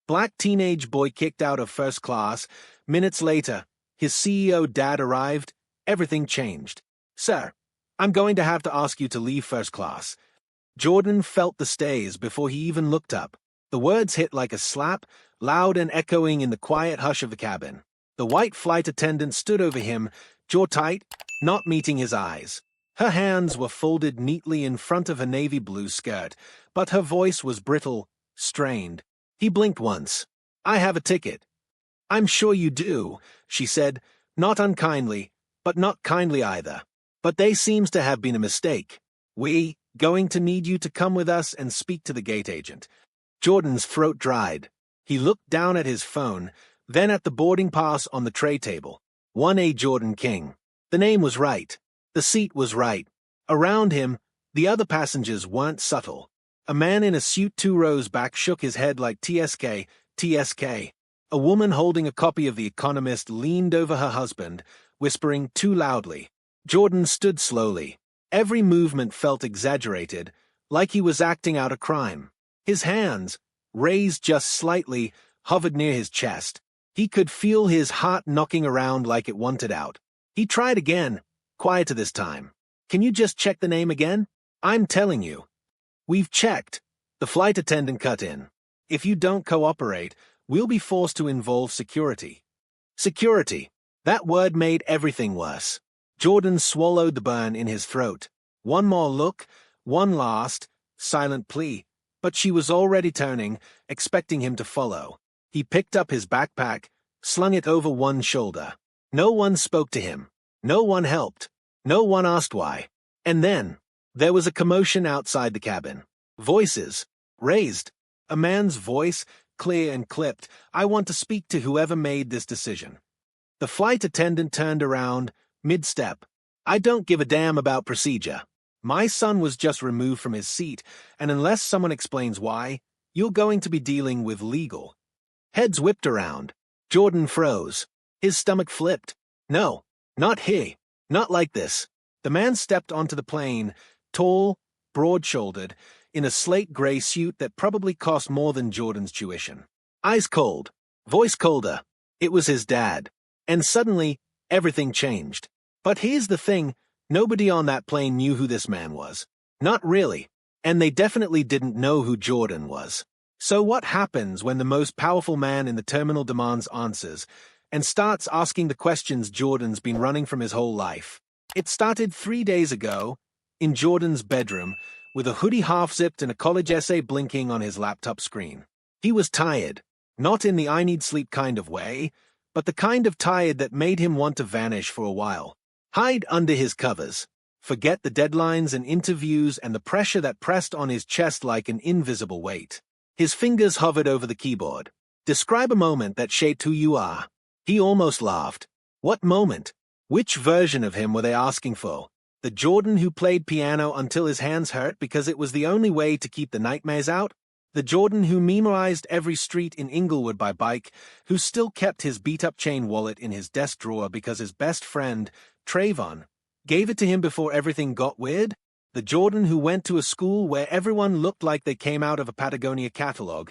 Black teenage boy kicked out of first class. Minutes later, his CEO dad arrived. Everything changed. Sir, I'm going to have to ask you to leave first class. Jordan felt the stays before he even looked up. The words hit like a slap, loud and echoing in the quiet hush of the cabin. The white flight attendant stood over him, jaw tight, not meeting his eyes. Her hands were folded neatly in front of her navy blue skirt, but her voice was brittle, strained. He blinked once. I have a ticket. I'm sure you do, she said, not unkindly, but not kindly either. But they seems to have been a mistake. We going to need you to come with us and speak to the gate agent. Jordan's throat dried. He looked down at his phone, then at the boarding pass on the tray table. 1A Jordan King. The name was right. The seat was right. Around him, the other passengers weren't subtle. A man in a suit 2 rows back shook his head like TSK, TSK. A woman holding a copy of The Economist leaned over her husband, whispering too loudly. Jordan stood slowly. Every movement felt exaggerated, like he was acting out a crime. His hands, raised just slightly, hovered near his chest. He could feel his heart knocking around like it wanted out. He tried again, quieter this time. Can you just check the name again? I'm telling you. We've checked. The flight attendant cut in. If you don't cooperate, we'll be forced to involve security. Security. That word made everything worse. Jordan swallowed the burn in his throat. One more look, one last, silent plea, but she was already turning, expecting him to follow. He picked up his backpack, slung it over one shoulder. No one spoke to him. No one helped. No one asked why. And then, there was a commotion outside the cabin. Voices, raised. A man's voice, clear and clipped. I want to speak to whoever made this decision. The flight attendant turned around, mid-step. I don't give a damn about procedure. My son was just removed from his seat, and unless someone explains why, you're going to be dealing with legal. Heads whipped around. Jordan froze. His stomach flipped. No, not he. Not like this. The man stepped onto the plane, tall, broad-shouldered, in a slate-gray suit that probably cost more than Jordan's tuition. Eyes cold, voice colder. It was his dad. And suddenly, everything changed. But here's the thing, nobody on that plane knew who this man was. Not really. And they definitely didn't know who Jordan was. So what happens when the most powerful man in the terminal demands answers and starts asking the questions Jordan's been running from his whole life? It started 3 days ago, in Jordan's bedroom, with a hoodie half-zipped and a college essay blinking on his laptop screen. He was tired, not in the I need sleep kind of way, but the kind of tired that made him want to vanish for a while. Hide under his covers. Forget the deadlines and interviews and the pressure that pressed on his chest like an invisible weight. His fingers hovered over the keyboard. Describe a moment that shaped who you are. He almost laughed. What moment? Which version of him were they asking for? The Jordan who played piano until his hands hurt because it was the only way to keep the nightmares out? The Jordan who memorized every street in Inglewood by bike, who still kept his beat-up chain wallet in his desk drawer because his best friend, Trayvon, gave it to him before everything got weird? The Jordan who went to a school where everyone looked like they came out of a Patagonia catalog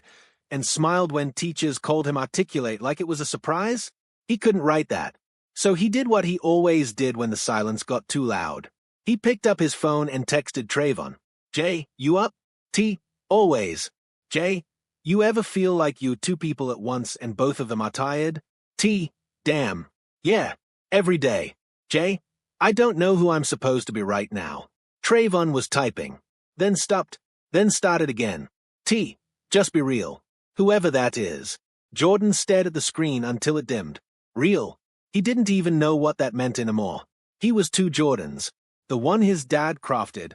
and smiled when teachers called him articulate like it was a surprise? He couldn't write that. So he did what he always did when the silence got too loud. He picked up his phone and texted Trayvon. Jay, you up? T, always. Jay, you ever feel like you're two people at once and both of them are tired? T, damn. Yeah, every day. Jay, I don't know who I'm supposed to be right now. Trayvon was typing, then stopped, then started again. T, just be real. Whoever that is. Jordan stared at the screen until it dimmed. Real. He didn't even know what that meant anymore. He was two Jordans. The one his dad crafted,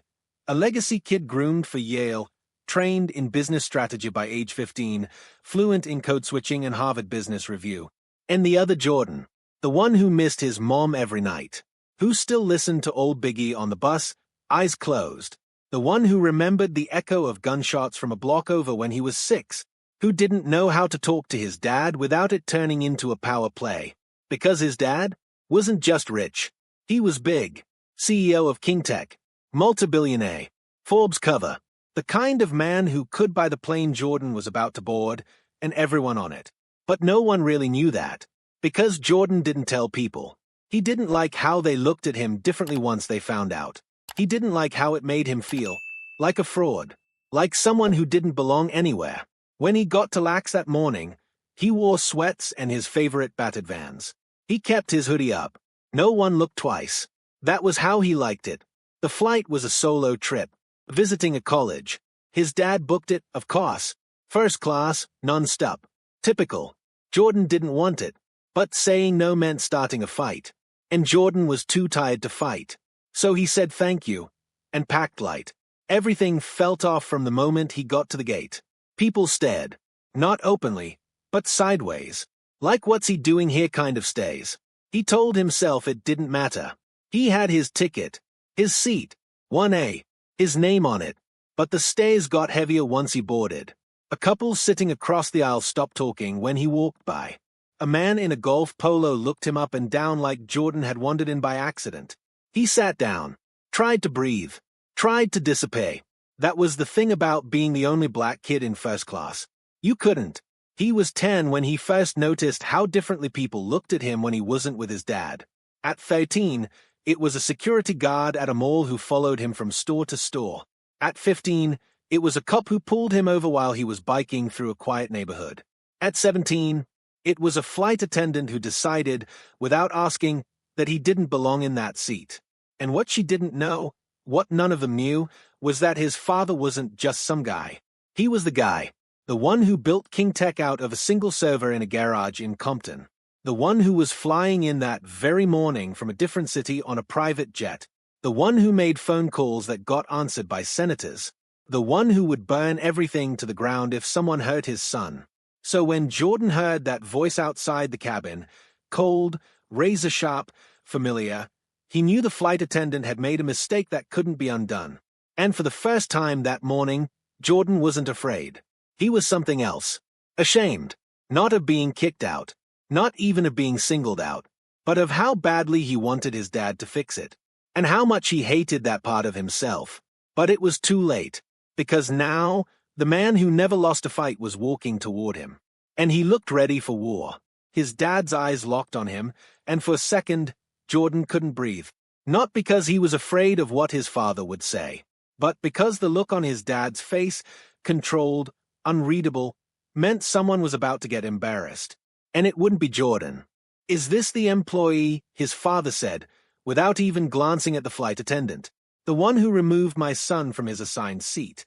a legacy kid groomed for Yale, trained in business strategy by age 15, fluent in code switching and Harvard Business Review. And the other Jordan, the one who missed his mom every night, who still listened to old Biggie on the bus, eyes closed, the one who remembered the echo of gunshots from a block over when he was 6, who didn't know how to talk to his dad without it turning into a power play. Because his dad wasn't just rich, he was big. CEO of KingTech, multi-billionaire, Forbes cover, the kind of man who could buy the plane Jordan was about to board, and everyone on it. But no one really knew that. Because Jordan didn't tell people. He didn't like how they looked at him differently once they found out. He didn't like how it made him feel. Like a fraud. Like someone who didn't belong anywhere. When he got to Lax that morning, he wore sweats and his favorite battered Vans. He kept his hoodie up. No one looked twice. That was how he liked it. The flight was a solo trip, visiting a college. His dad booked it, of course. First class, non-stop. Typical. Jordan didn't want it. But saying no meant starting a fight. And Jordan was too tired to fight. So he said thank you, and packed light. Everything felt off from the moment he got to the gate. People stared. Not openly, but sideways. Like what's he doing here kind of stays. He told himself it didn't matter. He had his ticket. His seat. 1A. His name on it. But the stares got heavier once he boarded. A couple sitting across the aisle stopped talking when he walked by. A man in a golf polo looked him up and down like Jordan had wandered in by accident. He sat down. Tried to breathe. Tried to dissipate. That was the thing about being the only black kid in first class. You couldn't. He was 10 when he first noticed how differently people looked at him when he wasn't with his dad. At 13, it was a security guard at a mall who followed him from store to store. At 15, it was a cop who pulled him over while he was biking through a quiet neighborhood. At 17, it was a flight attendant who decided, without asking, that he didn't belong in that seat. And what she didn't know, what none of them knew, was that his father wasn't just some guy. He was the guy. The one who built King Tech out of a single server in a garage in Compton. The one who was flying in that very morning from a different city on a private jet. The one who made phone calls that got answered by senators. The one who would burn everything to the ground if someone hurt his son. So when Jordan heard that voice outside the cabin, cold, razor-sharp, familiar, he knew the flight attendant had made a mistake that couldn't be undone. And for the first time that morning, Jordan wasn't afraid. He was something else. Ashamed. Not of being kicked out. Not even of being singled out. But of how badly he wanted his dad to fix it. And how much he hated that part of himself. But it was too late. Because now, the man who never lost a fight was walking toward him. And he looked ready for war. His dad's eyes locked on him, and for a second, Jordan couldn't breathe. Not because he was afraid of what his father would say, but because the look on his dad's face, controlled, unreadable, meant someone was about to get embarrassed. And it wouldn't be Jordan. "Is this the employee?" his father said, without even glancing at the flight attendant. "The one who removed my son from his assigned seat."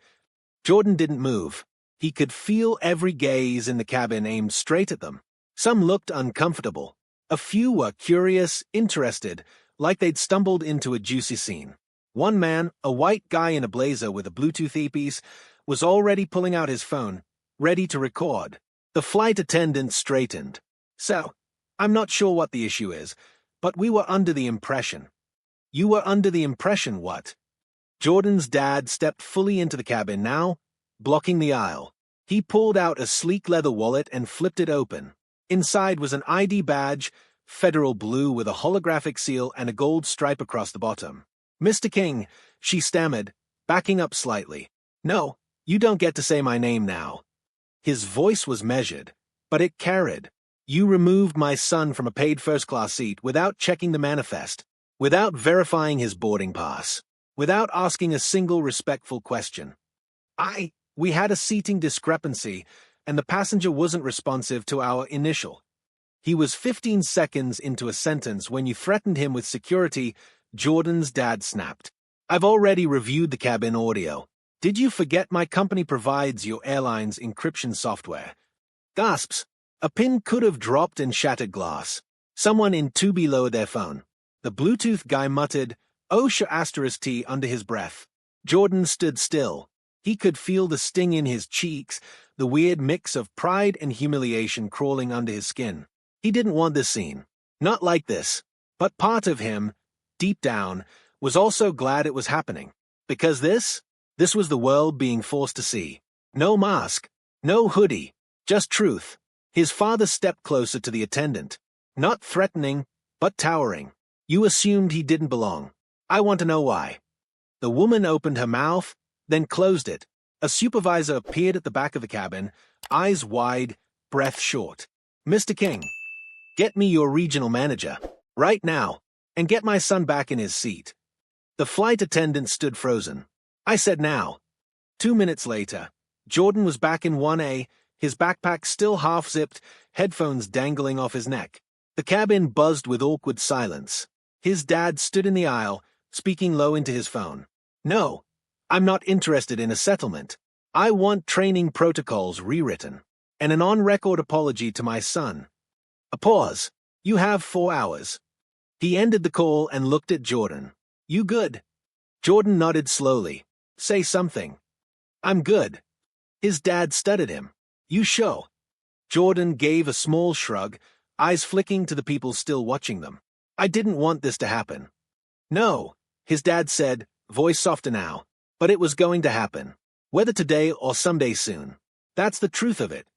Jordan didn't move. He could feel every gaze in the cabin aimed straight at them. Some looked uncomfortable. A few were curious, interested, like they'd stumbled into a juicy scene. One man, a white guy in a blazer with a Bluetooth earpiece, was already pulling out his phone, ready to record. The flight attendant straightened. "So, I'm not sure what the issue is, but we were under the impression." "You were under the impression what?" Jordan's dad stepped fully into the cabin now, blocking the aisle. He pulled out a sleek leather wallet and flipped it open. Inside was an ID badge, federal blue with a holographic seal and a gold stripe across the bottom. "Mr. King," she stammered, backing up slightly. "No, you don't get to say my name now." His voice was measured, but it carried. "You removed my son from a paid first-class seat without checking the manifest, without verifying his boarding pass, without asking a single respectful question. We had a seating discrepancy, and the passenger wasn't responsive to our initial." He was 15 seconds into a sentence when you threatened him with security. Jordan's dad snapped. "I've already reviewed the cabin audio. Did you forget my company provides your airline's encryption software?" Gasps. A pin could have dropped and shattered glass. Someone in Tubi lowered their phone. The Bluetooth guy muttered, "OSHA*T" under his breath. Jordan stood still. He could feel the sting in his cheeks, the weird mix of pride and humiliation crawling under his skin. He didn't want this scene. Not like this. But part of him, deep down, was also glad it was happening. Because this was the world being forced to see. No mask. No hoodie. Just truth. His father stepped closer to the attendant. Not threatening, but towering. "You assumed he didn't belong. I want to know why." The woman opened her mouth, then closed it. A supervisor appeared at the back of the cabin, eyes wide, breath short. "Mr. King, get me your regional manager, right now, and get my son back in his seat." The flight attendant stood frozen. I said now. 2 minutes later, Jordan was back in 1A, his backpack still half-zipped, headphones dangling off his neck. The cabin buzzed with awkward silence. His dad stood in the aisle, speaking low into his phone. "No, I'm not interested in a settlement. I want training protocols rewritten, and an on-record apology to my son." A pause. "You have 4 hours." He ended the call and looked at Jordan. "You good?" Jordan nodded slowly. "Say something." "I'm good." His dad studied him. "You sure?" Jordan gave a small shrug, eyes flicking to the people still watching them. "I didn't want this to happen." "No," his dad said, voice softer now. "But it was going to happen. Whether today or someday soon. That's the truth of it."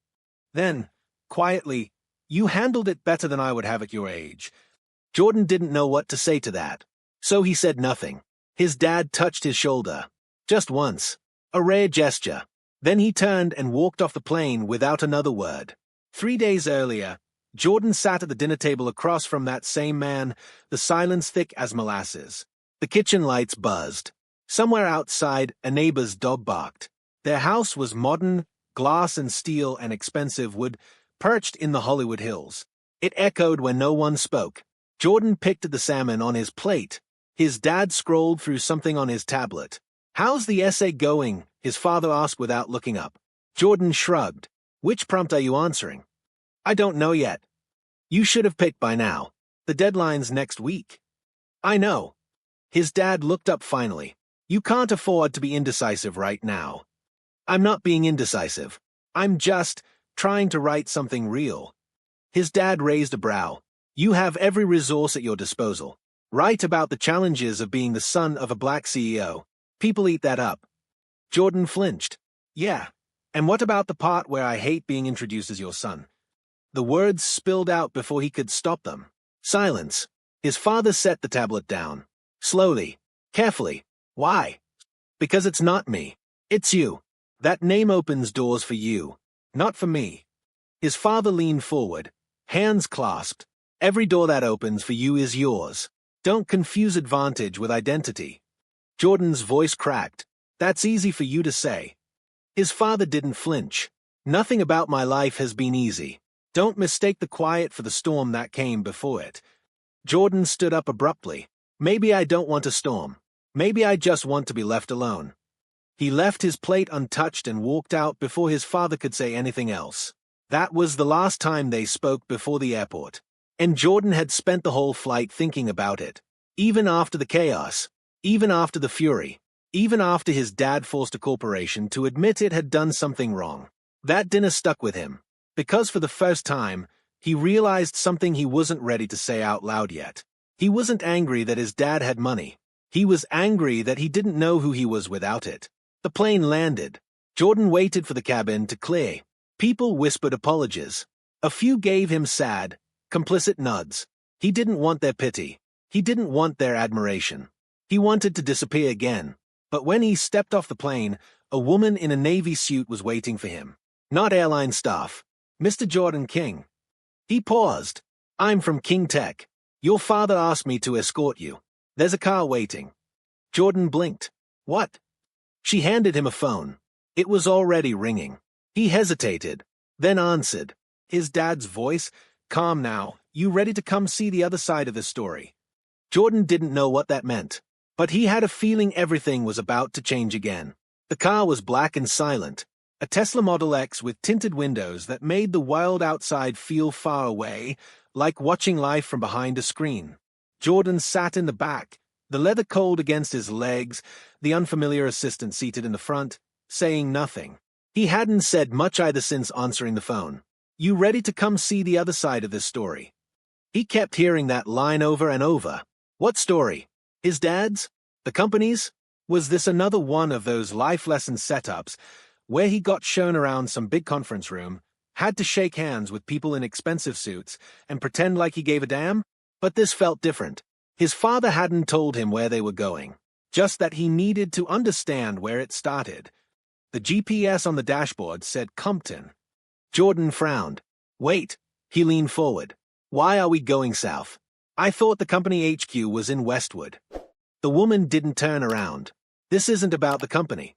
Then, quietly, "You handled it better than I would have at your age." Jordan didn't know what to say to that. So he said nothing. His dad touched his shoulder. Just once. A rare gesture. Then he turned and walked off the plane without another word. 3 days earlier, Jordan sat at the dinner table across from that same man, the silence thick as molasses. The kitchen lights buzzed. Somewhere outside, a neighbor's dog barked. Their house was modern, glass and steel and expensive wood, perched in the Hollywood Hills. It echoed when no one spoke. Jordan picked at the salmon on his plate. His dad scrolled through something on his tablet. "How's the essay going?" his father asked without looking up. Jordan shrugged. "Which prompt are you answering?" "I don't know yet." "You should have picked by now. The deadline's next week." "I know." His dad looked up finally. "You can't afford to be indecisive right now." "I'm not being indecisive. I'm just trying to write something real." His dad raised a brow. "You have every resource at your disposal. Write about the challenges of being the son of a black CEO. People eat that up." Jordan flinched. "Yeah. And what about the part where I hate being introduced as your son?" The words spilled out before he could stop them. Silence. His father set the tablet down. Slowly. Carefully. "Why?" "Because it's not me. It's you. That name opens doors for you. Not for me." His father leaned forward. Hands clasped. "Every door that opens for you is yours. Don't confuse advantage with identity." Jordan's voice cracked. "That's easy for you to say." His father didn't flinch. "Nothing about my life has been easy. Don't mistake the quiet for the storm that came before it." Jordan stood up abruptly. "Maybe I don't want a storm. Maybe I just want to be left alone." He left his plate untouched and walked out before his father could say anything else. That was the last time they spoke before the airport. And Jordan had spent the whole flight thinking about it. Even after the chaos, even after the fury, even after his dad forced a corporation to admit it had done something wrong. That dinner stuck with him, because for the first time, he realized something he wasn't ready to say out loud yet. He wasn't angry that his dad had money. He was angry that he didn't know who he was without it. The plane landed. Jordan waited for the cabin to clear. People whispered apologies. A few gave him sad, complicit nods. He didn't want their pity. He didn't want their admiration. He wanted to disappear again. But when he stepped off the plane, a woman in a Navy suit was waiting for him. Not airline staff. "Mr. Jordan King." He paused. "I'm from King Tech. Your father asked me to escort you. There's a car waiting." Jordan blinked. "What?" She handed him a phone. It was already ringing. He hesitated, then answered. His dad's voice, calm now. "You ready to come see the other side of the story?" Jordan didn't know what that meant, but he had a feeling everything was about to change again. The car was black and silent, a Tesla Model X with tinted windows that made the world outside feel far away, like watching life from behind a screen. Jordan sat in the back, the leather cold against his legs, the unfamiliar assistant seated in the front, saying nothing. He hadn't said much either since answering the phone. "You ready to come see the other side of this story?" He kept hearing that line over and over. What story? His dad's? The company's? Was this another one of those life lesson setups where he got shown around some big conference room, had to shake hands with people in expensive suits, and pretend like he gave a damn? But this felt different. His father hadn't told him where they were going, just that he needed to understand where it started. The GPS on the dashboard said Compton. Jordan frowned. Wait, he leaned forward. Why are we going south? I thought the company HQ was in Westwood. The woman didn't turn around. This isn't about the company.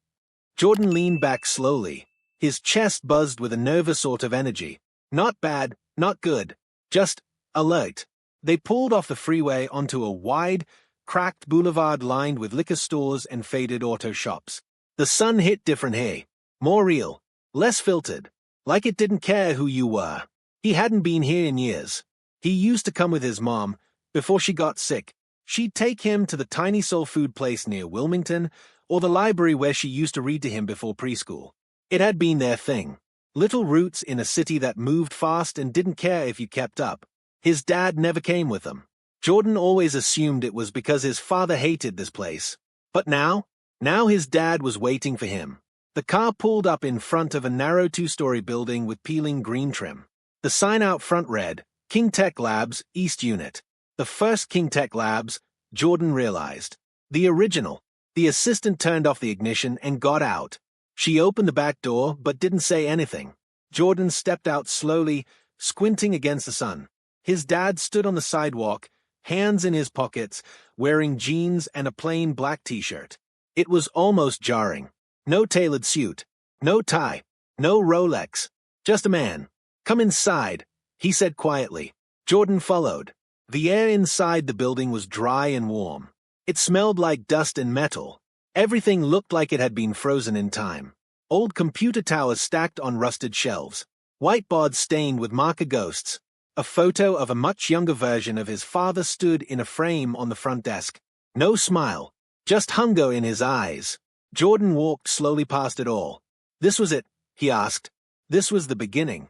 Jordan leaned back slowly. His chest buzzed with a nervous sort of energy. Not bad, not good. Just alert. They pulled off the freeway onto a wide, cracked boulevard lined with liquor stores and faded auto shops. The sun hit different here. More real. Less filtered. Like it didn't care who you were. He hadn't been here in years. He used to come with his mom. Before she got sick, she'd take him to the tiny soul food place near Wilmington, or the library where she used to read to him before preschool. It had been their thing. Little roots in a city that moved fast and didn't care if you kept up. His dad never came with them. Jordan always assumed it was because his father hated this place. But now his dad was waiting for him. The car pulled up in front of a narrow two-story building with peeling green trim. The sign out front read, King Tech Labs, East Unit. The first King Tech Labs, Jordan realized. The original. The assistant turned off the ignition and got out. She opened the back door but didn't say anything. Jordan stepped out slowly, squinting against the sun. His dad stood on the sidewalk, hands in his pockets, wearing jeans and a plain black t-shirt. It was almost jarring. No tailored suit. No tie. No Rolex. Just a man. Come inside, he said quietly. Jordan followed. The air inside the building was dry and warm. It smelled like dust and metal. Everything looked like it had been frozen in time. Old computer towers stacked on rusted shelves. Whiteboards stained with marker ghosts. A photo of a much younger version of his father stood in a frame on the front desk. No smile. Just hunger in his eyes. Jordan walked slowly past it all. This was it, he asked. This was the beginning.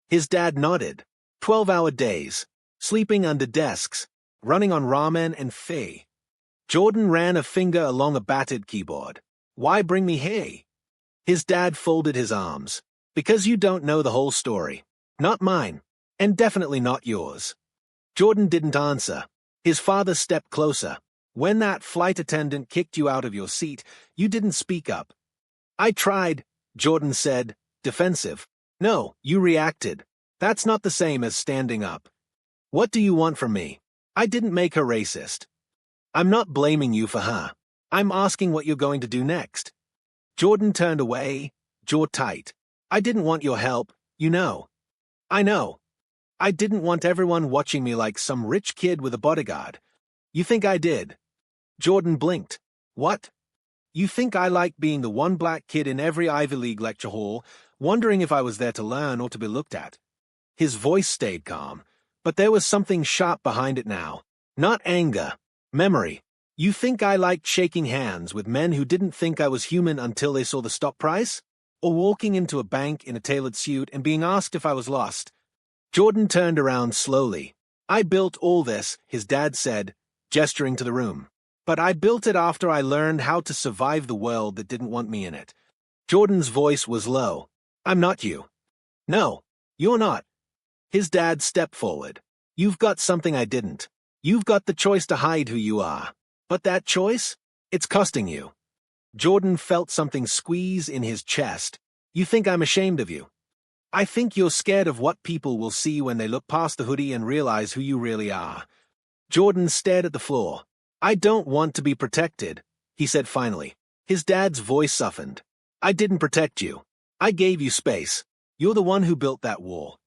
His dad nodded. 12-hour days. Sleeping under desks. Running on ramen and pho. Jordan ran a finger along a battered keyboard. Why bring me here? His dad folded his arms. Because you don't know the whole story. Not mine. And definitely not yours. Jordan didn't answer. His father stepped closer. When that flight attendant kicked you out of your seat, you didn't speak up. I tried, Jordan said, defensive. No, you reacted. That's not the same as standing up. What do you want from me? I didn't make her racist. I'm not blaming you for her. I'm asking what you're going to do next. Jordan turned away, jaw tight. I didn't want your help, you know. I know. I didn't want everyone watching me like some rich kid with a bodyguard. You think I did? Jordan blinked. What? You think I liked being the one black kid in every Ivy League lecture hall, wondering if I was there to learn or to be looked at? His voice stayed calm, but there was something sharp behind it now. Not anger. Memory. You think I liked shaking hands with men who didn't think I was human until they saw the stock price? Or walking into a bank in a tailored suit and being asked if I was lost? Jordan turned around slowly. I built all this, his dad said, gesturing to the room. But I built it after I learned how to survive the world that didn't want me in it. Jordan's voice was low. I'm not you. No, you're not. His dad stepped forward. You've got something I didn't. You've got the choice to hide who you are. But that choice? It's costing you. Jordan felt something squeeze in his chest. You think I'm ashamed of you? I think you're scared of what people will see when they look past the hoodie and realize who you really are. Jordan stared at the floor. I don't want to be protected, he said finally. His dad's voice softened. I didn't protect you. I gave you space. You're the one who built that wall.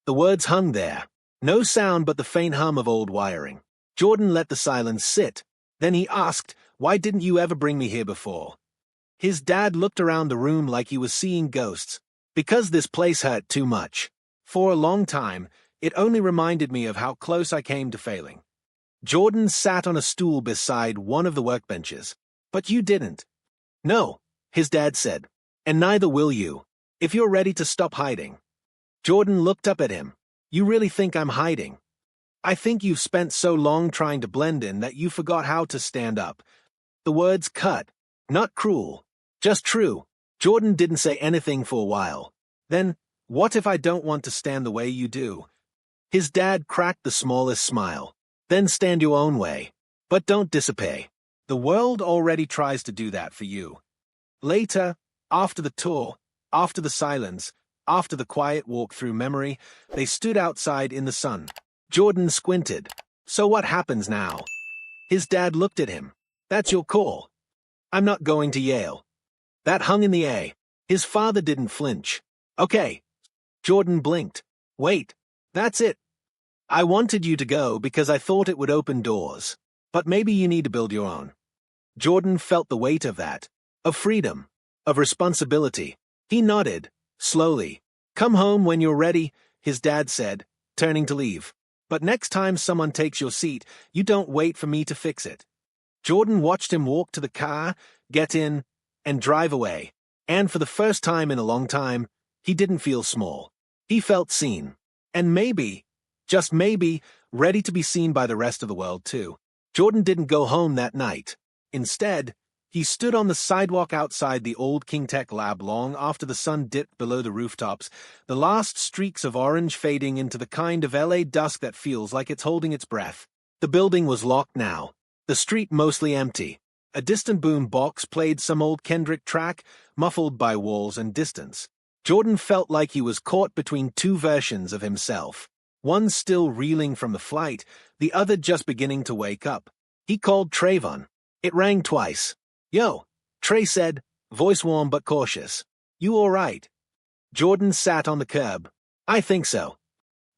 The words hung there. No sound but the faint hum of old wiring. Jordan let the silence sit. Then he asked, why didn't you ever bring me here before? His dad looked around the room like he was seeing ghosts. Because this place hurt too much. For a long time, it only reminded me of how close I came to failing. Jordan sat on a stool beside one of the workbenches. But you didn't. No, his dad said. And neither will you, if you're ready to stop hiding. Jordan looked up at him. You really think I'm hiding? I think you've spent so long trying to blend in that you forgot how to stand up. The words cut. Not cruel. Just true. Jordan didn't say anything for a while. Then, what if I don't want to stand the way you do? His dad cracked the smallest smile. Then stand your own way. But don't disappear. The world already tries to do that for you. Later, After the tour, after the silence, after the quiet walk through memory, they stood outside in the sun. Jordan squinted. So what happens now? His dad looked at him. That's your call. I'm not going to Yale. That hung in the air. His father didn't flinch. Okay. Jordan blinked. Wait. That's it. I wanted you to go because I thought it would open doors. But maybe you need to build your own. Jordan felt the weight of that. Of freedom. Of responsibility. He nodded. Slowly. Come home when you're ready, his dad said, turning to leave. But next time someone takes your seat, you don't wait for me to fix it. Jordan watched him walk to the car, get in, and drive away. And for the first time in a long time, he didn't feel small. He felt seen. And maybe, just maybe, ready to be seen by the rest of the world too. Jordan didn't go home that night. Instead, he stood on the sidewalk outside the old KingTech lab long after the sun dipped below the rooftops, the last streaks of orange fading into the kind of LA dusk that feels like it's holding its breath. The building was locked now, the street mostly empty. A distant boom box played some old Kendrick track, muffled by walls and distance. Jordan felt like he was caught between two versions of himself, one still reeling from the flight, the other just beginning to wake up. He called Trayvon. It rang twice. Yo, Trey said, voice warm but cautious. You all right? Jordan sat on the curb. I think so.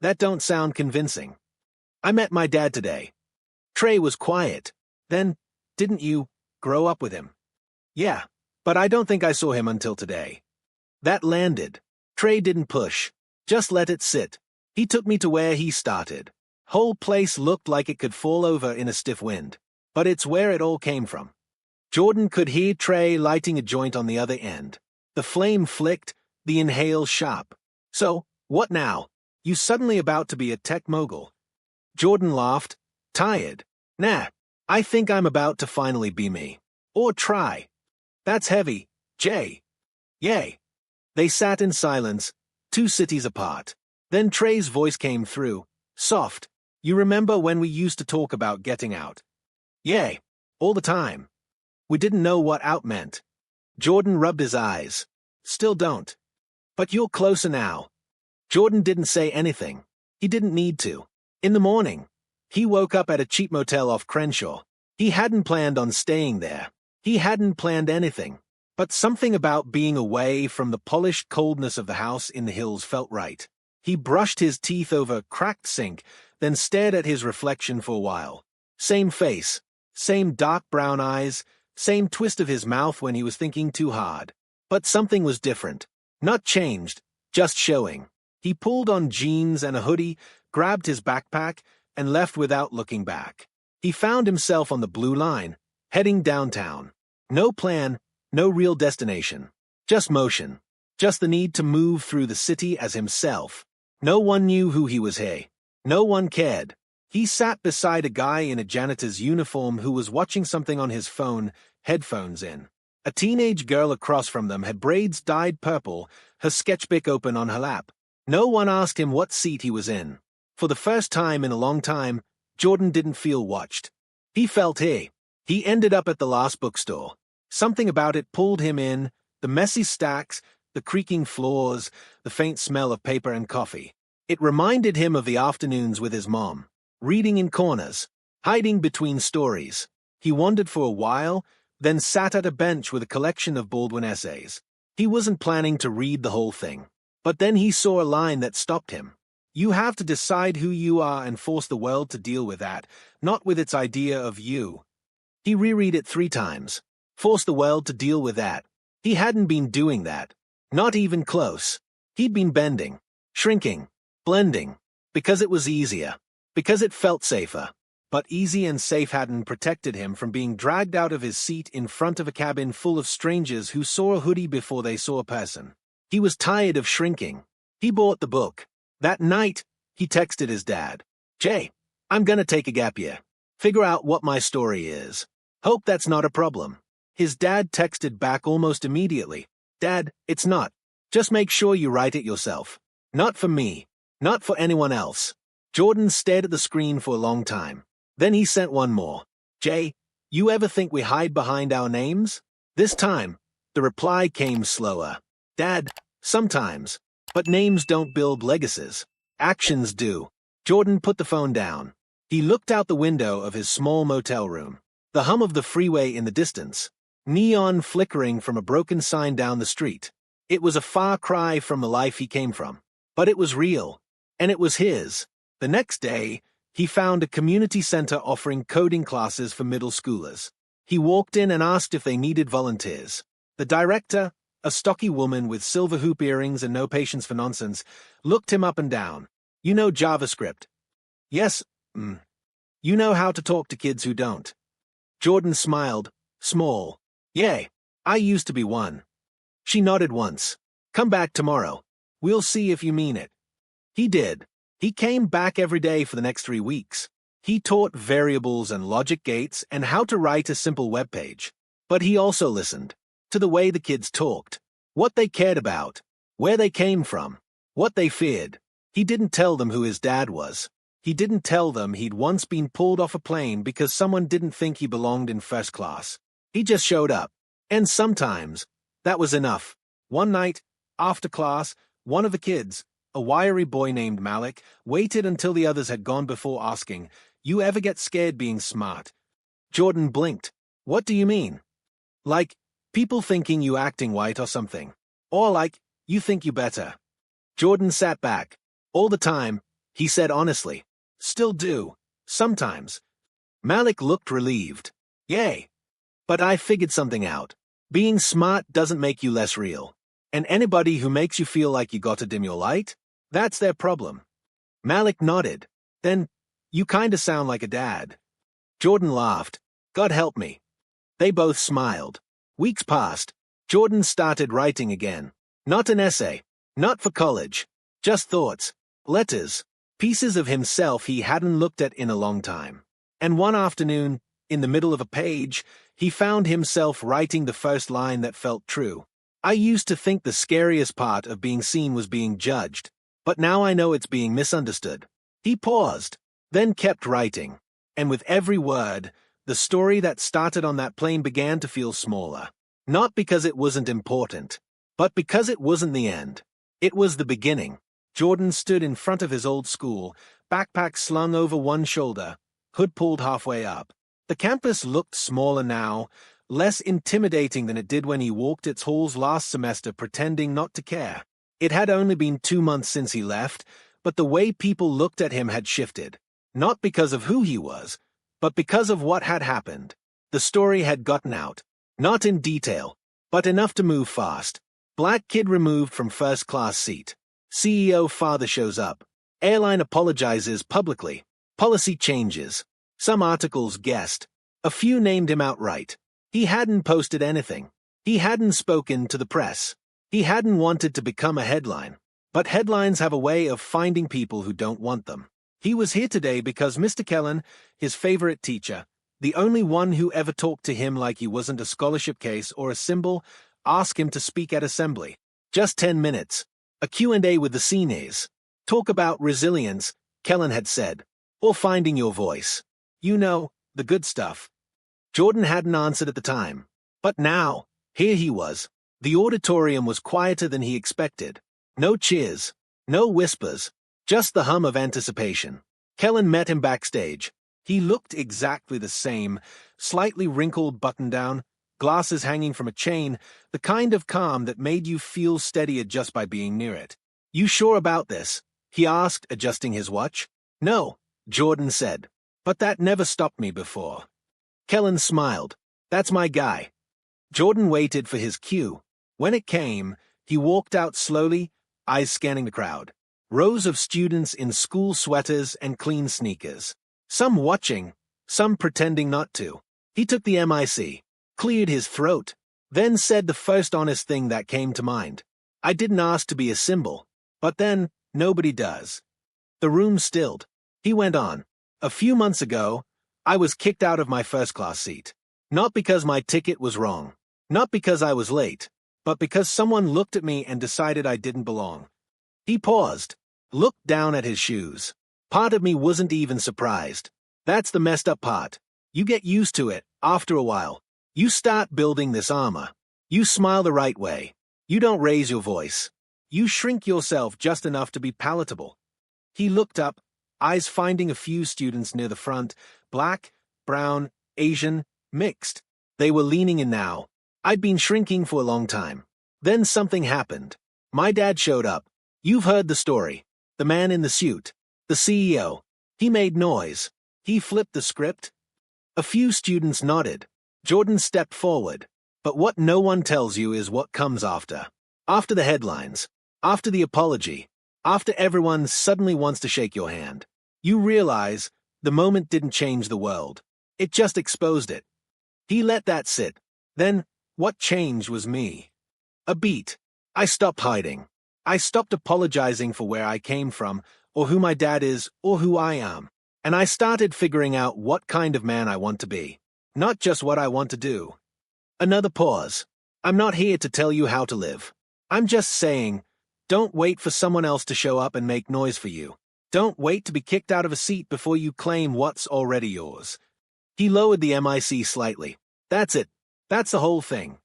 That don't sound convincing. I met my dad today. Trey was quiet. Then, didn't you grow up with him? Yeah, but I don't think I saw him until today. That landed. Trey didn't push. Just let it sit. He took me to where he started. Whole place looked like it could fall over in a stiff wind. But it's where it all came from. Jordan could hear Trey lighting a joint on the other end. The flame flicked, the inhale sharp. So, what now? You suddenly about to be a tech mogul. Jordan laughed, tired. Nah, I think I'm about to finally be me. Or try. That's heavy, Jay. Yay. They sat in silence, 2 cities apart. Then Trey's voice came through, soft. You remember when we used to talk about getting out? Yay. All the time. We didn't know what out meant. Jordan rubbed his eyes. Still don't. But you're closer now. Jordan didn't say anything. He didn't need to. In the morning, he woke up at a cheap motel off Crenshaw. He hadn't planned on staying there. He hadn't planned anything. But something about being away from the polished coldness of the house in the hills felt right. He brushed his teeth over a cracked sink, then stared at his reflection for a while. Same face, same dark brown eyes, same twist of his mouth when he was thinking too hard. But something was different. Not changed, just showing. He pulled on jeans and a hoodie, grabbed his backpack, and left without looking back. He found himself on the Blue Line, heading downtown. No plan, no real destination. Just motion. Just the need to move through the city as himself. No one knew who he was. Hey. No one cared. He sat beside a guy in a janitor's uniform who was watching something on his phone, headphones in. A teenage girl across from them had braids dyed purple, her sketchbook open on her lap. No one asked him what seat he was in. For the first time in a long time, Jordan didn't feel watched. He felt he ended up at the last bookstore. Something about it pulled him in, the messy stacks, the creaking floors, the faint smell of paper and coffee. It reminded him of the afternoons with his mom, reading in corners, hiding between stories. He wandered for a while, then sat at a bench with a collection of Baldwin essays. He wasn't planning to read the whole thing. But then he saw a line that stopped him. You have to decide who you are and force the world to deal with that, not with its idea of you. He reread it 3 times. Force the world to deal with that. He hadn't been doing that. Not even close. He'd been bending, shrinking, blending, because it was easier, because it felt safer. But easy and safe hadn't protected him from being dragged out of his seat in front of a cabin full of strangers who saw a hoodie before they saw a person. He was tired of shrinking. He bought the book. That night, he texted his dad. Jay, I'm gonna take a gap year. Figure out what my story is. Hope that's not a problem. His dad texted back almost immediately. Dad, it's not. Just make sure you write it yourself. Not for me. Not for anyone else. Jordan stared at the screen for a long time. Then he sent one more. Jay, you ever think we hide behind our names? This time, The reply came slower. Dad, sometimes. But names don't build legacies. Actions do. Jordan put the phone down. He looked out the window of his small motel room. The hum of the freeway in the distance. Neon flickering from a broken sign down the street. It was a far cry from the life he came from. But it was real. And it was his. The next day, he found a community center offering coding classes for middle schoolers. He walked in and asked if they needed volunteers. The director, a stocky woman with silver hoop earrings and no patience for nonsense, looked him up and down. You know JavaScript? Yes. You know how to talk to kids who don't. Jordan smiled, small. Yay, I used to be one. She nodded once. Come back tomorrow. We'll see if you mean it. He did. He came back every day for the next 3 weeks. He taught variables and logic gates and how to write a simple web page. But he also listened to the way the kids talked, what they cared about, where they came from, what they feared. He didn't tell them who his dad was. He didn't tell them he'd once been pulled off a plane because someone didn't think he belonged in first class. He just showed up. And sometimes, that was enough. One night, after class, one of the kids, a wiry boy named Malik, waited until the others had gone before asking, "You ever get scared being smart?" Jordan blinked. What do you mean? Like, people thinking you acting white or something. Or like, you think you better. Jordan sat back. All the time, he said honestly. Still do. Sometimes. Malik looked relieved. Yay. But I figured something out. Being smart doesn't make you less real. And anybody who makes you feel like you gotta dim your light, that's their problem. Malik nodded. Then, you kinda sound like a dad. Jordan laughed. God help me. They both smiled. Weeks passed. Jordan started writing again. Not an essay. Not for college. Just thoughts. Letters. Pieces of himself he hadn't looked at in a long time. And one afternoon, in the middle of a page, he found himself writing the first line that felt true. I used to think the scariest part of being seen was being judged. But now I know it's being misunderstood. He paused, then kept writing. And with every word, the story that started on that plane began to feel smaller. Not because it wasn't important, but because it wasn't the end. It was the beginning. Jordan stood in front of his old school, backpack slung over one shoulder, hood pulled halfway up. The campus looked smaller now, less intimidating than it did when he walked its halls last semester pretending not to care. It had only been 2 months since he left, but the way people looked at him had shifted. Not because of who he was, but because of what had happened. The story had gotten out. Not in detail, but enough to move fast. Black kid removed from first class seat. CEO father shows up. Airline apologizes publicly. Policy changes. Some articles guessed. A few named him outright. He hadn't posted anything. He hadn't spoken to the press. He hadn't wanted to become a headline. But headlines have a way of finding people who don't want them. He was here today because Mr. Kellen, his favorite teacher, the only one who ever talked to him like he wasn't a scholarship case or a symbol, asked him to speak at assembly. Just 10 minutes. A Q&A with the seniors. Talk about resilience, Kellen had said. Or finding your voice. You know, the good stuff. Jordan hadn't answered at the time. But now, here he was. The auditorium was quieter than he expected. No cheers. No whispers. Just the hum of anticipation. Kellen met him backstage. He looked exactly the same, slightly wrinkled button-down, glasses hanging from a chain, the kind of calm that made you feel steadier just by being near it. You sure about this? He asked, adjusting his watch. No, Jordan said. But that never stopped me before. Kellen smiled. That's my guy. Jordan waited for his cue. When it came, he walked out slowly, eyes scanning the crowd. Rows of students in school sweaters and clean sneakers. Some watching, some pretending not to. He took the MIC, cleared his throat, then said the first honest thing that came to mind. I didn't ask to be a symbol, but then, nobody does. The room stilled. He went on. A few months ago, I was kicked out of my first-class seat. Not because my ticket was wrong. Not because I was late. But because someone looked at me and decided I didn't belong. He paused, looked down at his shoes. Part of me wasn't even surprised. That's the messed up part. You get used to it, after a while. You start building this armor. You smile the right way. You don't raise your voice. You shrink yourself just enough to be palatable. He looked up, eyes finding a few students near the front, black, brown, Asian, mixed. They were leaning in now. I'd been shrinking for a long time. Then something happened. My dad showed up. You've heard the story. The man in the suit. The CEO. He made noise. He flipped the script. A few students nodded. Jordan stepped forward. But what no one tells you is what comes after. After the headlines. After the apology. After everyone suddenly wants to shake your hand. You realize the moment didn't change the world. It just exposed it. He let that sit. Then, what changed was me. A beat. I stopped hiding. I stopped apologizing for where I came from, or who my dad is, or who I am. And I started figuring out what kind of man I want to be. Not just what I want to do. Another pause. I'm not here to tell you how to live. I'm just saying, don't wait for someone else to show up and make noise for you. Don't wait to be kicked out of a seat before you claim what's already yours. He lowered the mic slightly. That's it. That's the whole thing.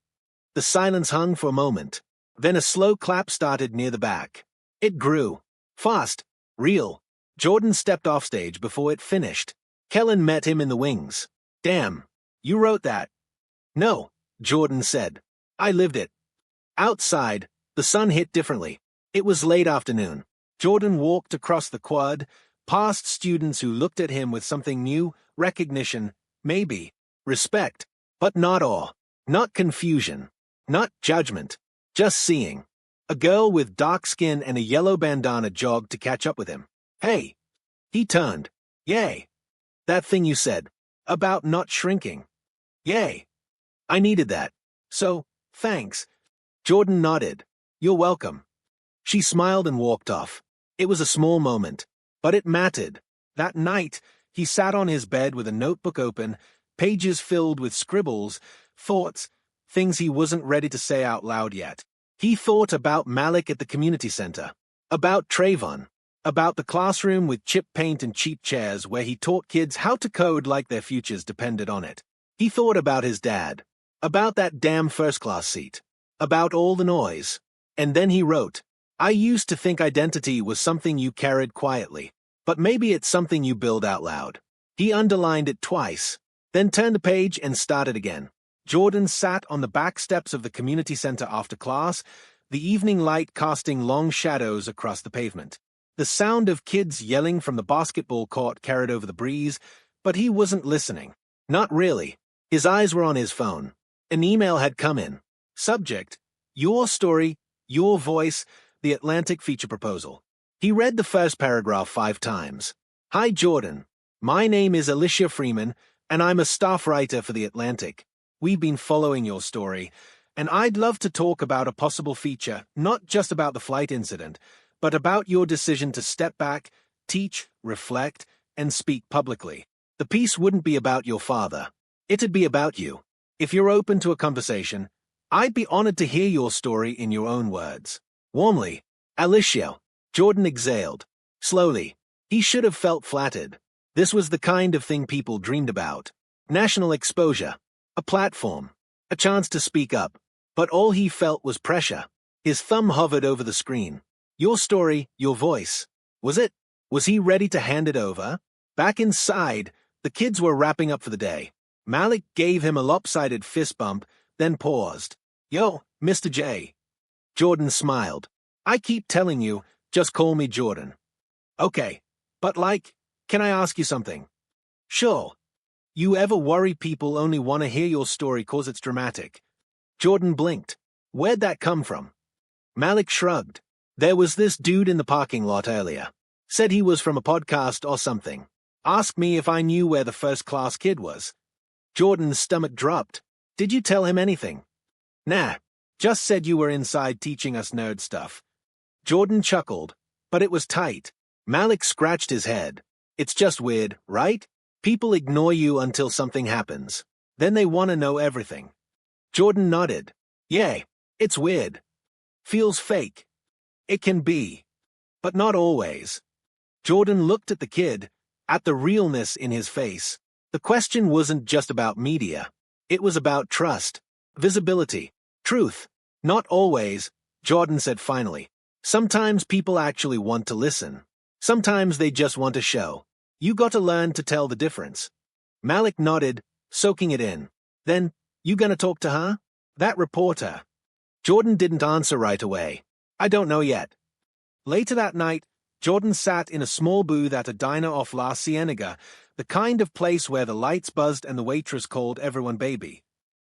The silence hung for a moment. Then a slow clap started near the back. It grew. Fast. Real. Jordan stepped off stage before it finished. Kellen met him in the wings. Damn. You wrote that. No, Jordan said. I lived it. Outside, the sun hit differently. It was late afternoon. Jordan walked across the quad, past students who looked at him with something new, recognition, maybe, respect, but not awe, not confusion, not judgment, just seeing. A girl with dark skin and a yellow bandana jogged to catch up with him. Hey! He turned. Yay! That thing you said. About not shrinking. Yay! I needed that. So, thanks. Jordan nodded. You're welcome. She smiled and walked off. It was a small moment, but it mattered. That night, he sat on his bed with a notebook open, pages filled with scribbles, thoughts, things he wasn't ready to say out loud yet. He thought about Malik at the community center, about Trayvon, about the classroom with chip paint and cheap chairs where he taught kids how to code like their futures depended on it. He thought about his dad, about that damn first-class seat, about all the noise. And then he wrote, I used to think identity was something you carried quietly, but maybe it's something you build out loud. He underlined it twice, then turned the page and started again. Jordan sat on the back steps of the community center after class, the evening light casting long shadows across the pavement. The sound of kids yelling from the basketball court carried over the breeze, but he wasn't listening. Not really. His eyes were on his phone. An email had come in. Subject, your story, your voice, the Atlantic feature proposal. He read the first paragraph 5 times. Hi, Jordan. My name is Alicia Freeman, and I'm a staff writer for the Atlantic. We've been following your story, and I'd love to talk about a possible feature, not just about the flight incident, but about your decision to step back, teach, reflect, and speak publicly. The piece wouldn't be about your father. It'd be about you. If you're open to a conversation, I'd be honored to hear your story in your own words. Warmly, Alicia. Jordan exhaled. Slowly. He should have felt flattered. This was the kind of thing people dreamed about. National exposure. A platform. A chance to speak up. But all he felt was pressure. His thumb hovered over the screen. Your story, your voice. Was it? Was he ready to hand it over? Back inside, the kids were wrapping up for the day. Malik gave him a lopsided fist bump, then paused. Yo, Mr. J. Jordan smiled. I keep telling you, just call me Jordan. Okay, but can I ask you something? Sure. You ever worry people only want to hear your story 'cause it's dramatic? Jordan blinked. Where'd that come from? Malik shrugged. There was this dude in the parking lot earlier. Said he was from a podcast or something. Asked me if I knew where the first-class kid was. Jordan's stomach dropped. Did you tell him anything? Nah. Just said you were inside teaching us nerd stuff. Jordan chuckled, but it was tight. Malik scratched his head. It's just weird, right? People ignore you until something happens. Then they want to know everything. Jordan nodded. Yeah, it's weird. Feels fake. It can be. But not always. Jordan looked at the kid, at the realness in his face. The question wasn't just about media. It was about trust, visibility, Truth. Not always, Jordan said finally. Sometimes people actually want to listen. Sometimes they just want a show. You got to learn to tell the difference. Malik nodded, soaking it in. Then, you gonna talk to her? That reporter. Jordan didn't answer right away. I don't know yet. Later that night, Jordan sat in a small booth at a diner off La Cienega, the kind of place where the lights buzzed and the waitress called everyone baby.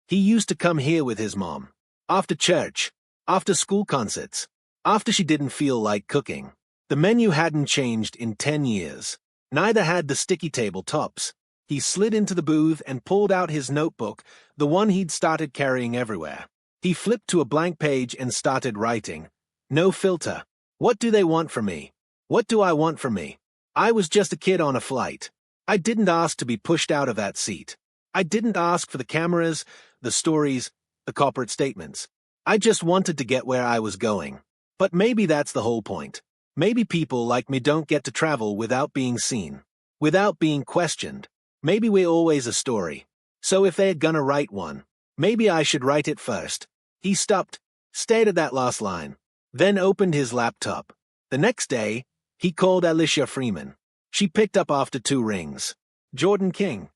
He used to come here with his mom. After church, after school concerts, after she didn't feel like cooking. The menu hadn't changed in 10 years. Neither had the sticky table tops. He slid into the booth and pulled out his notebook, the one he'd started carrying everywhere. He flipped to a blank page and started writing. No filter. What do they want from me? What do I want from me? I was just a kid on a flight. I didn't ask to be pushed out of that seat. I didn't ask for the cameras, the stories, the corporate statements. I just wanted to get where I was going. But maybe that's the whole point. Maybe people like me don't get to travel without being seen, without being questioned. Maybe we're always a story. So if they're gonna write one, maybe I should write it first. He stopped, stared at that last line, then opened his laptop. The next day, he called Alicia Freeman. She picked up after 2 rings. Jordan King.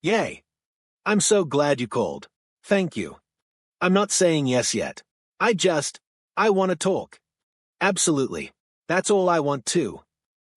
Yay. I'm so glad you called. Thank you. I'm not saying yes yet. I want to talk. Absolutely. That's all I want too.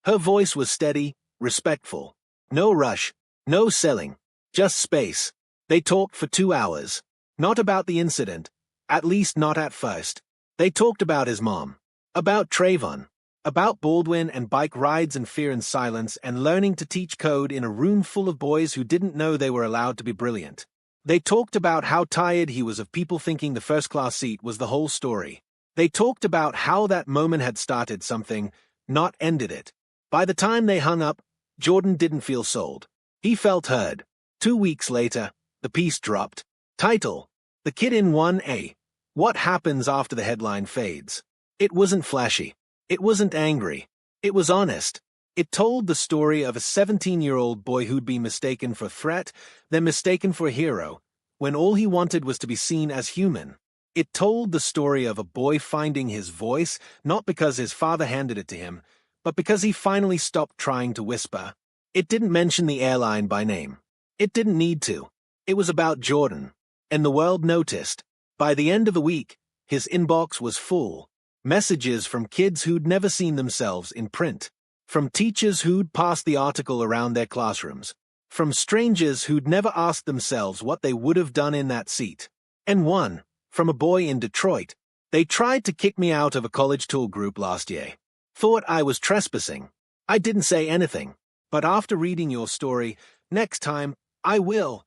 Her voice was steady, respectful. No rush, no selling, just space. They talked for 2 hours. Not about the incident, at least not at first. They talked about his mom, about Trayvon, about Baldwin and bike rides and fear and silence and learning to teach code in a room full of boys who didn't know they were allowed to be brilliant. They talked about how tired he was of people thinking the first-class seat was the whole story. They talked about how that moment had started something, not ended it. By the time they hung up, Jordan didn't feel sold. He felt heard. 2 weeks later, the piece dropped. Title: The Kid in 1A. What happens after the headline fades? It wasn't flashy. It wasn't angry. It was honest. It told the story of a 17-year-old boy who'd been mistaken for a threat, then mistaken for a hero, when all he wanted was to be seen as human. It told the story of a boy finding his voice, not because his father handed it to him, but because he finally stopped trying to whisper. It didn't mention the airline by name. It didn't need to. It was about Jordan. And the world noticed. By the end of the week, his inbox was full. Messages from kids who'd never seen themselves in print. From teachers who'd passed the article around their classrooms. From strangers who'd never asked themselves what they would have done in that seat. And one, from a boy in Detroit. They tried to kick me out of a college tour group last year. Thought I was trespassing. I didn't say anything. But after reading your story, next time, I will.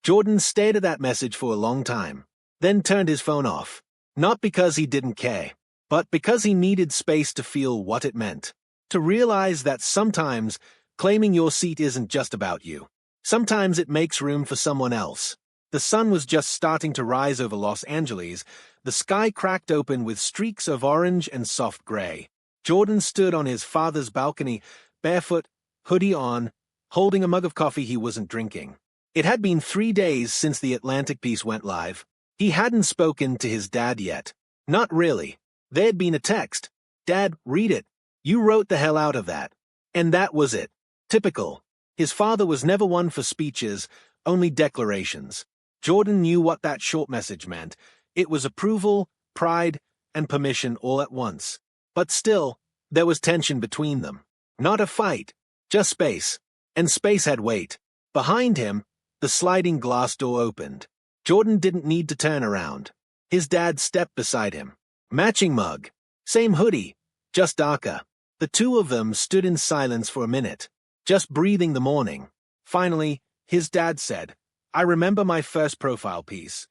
Jordan stared at that message for a long time, then turned his phone off. Not because he didn't care, but because he needed space to feel what it meant. To realize that sometimes claiming your seat isn't just about you. Sometimes it makes room for someone else. The sun was just starting to rise over Los Angeles. The sky cracked open with streaks of orange and soft gray. Jordan stood on his father's balcony, barefoot, hoodie on, holding a mug of coffee he wasn't drinking. It had been 3 days since the Atlantic piece went live. He hadn't spoken to his dad yet. Not really. There had been a text. Dad, read it. You wrote the hell out of that. And that was it. Typical. His father was never one for speeches, only declarations. Jordan knew what that short message meant. It was approval, pride, and permission all at once. But still, there was tension between them. Not a fight, just space. And space had weight. Behind him, the sliding glass door opened. Jordan didn't need to turn around. His dad stepped beside him. Matching mug. Same hoodie, just darker. The two of them stood in silence for a minute, just breathing the morning. Finally, his dad said, I remember my first profile piece.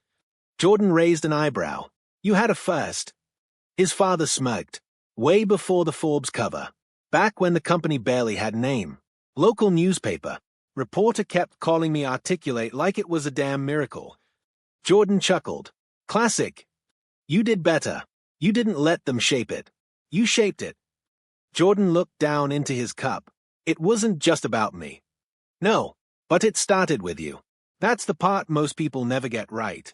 Jordan raised an eyebrow. You had a first. His father smirked. Way before the Forbes cover. Back when the company barely had a name. Local newspaper. Reporter kept calling me articulate like it was a damn miracle. Jordan chuckled. Classic. You did better. You didn't let them shape it. You shaped it. Jordan looked down into his cup. It wasn't just about me. No, but it started with you. That's the part most people never get right.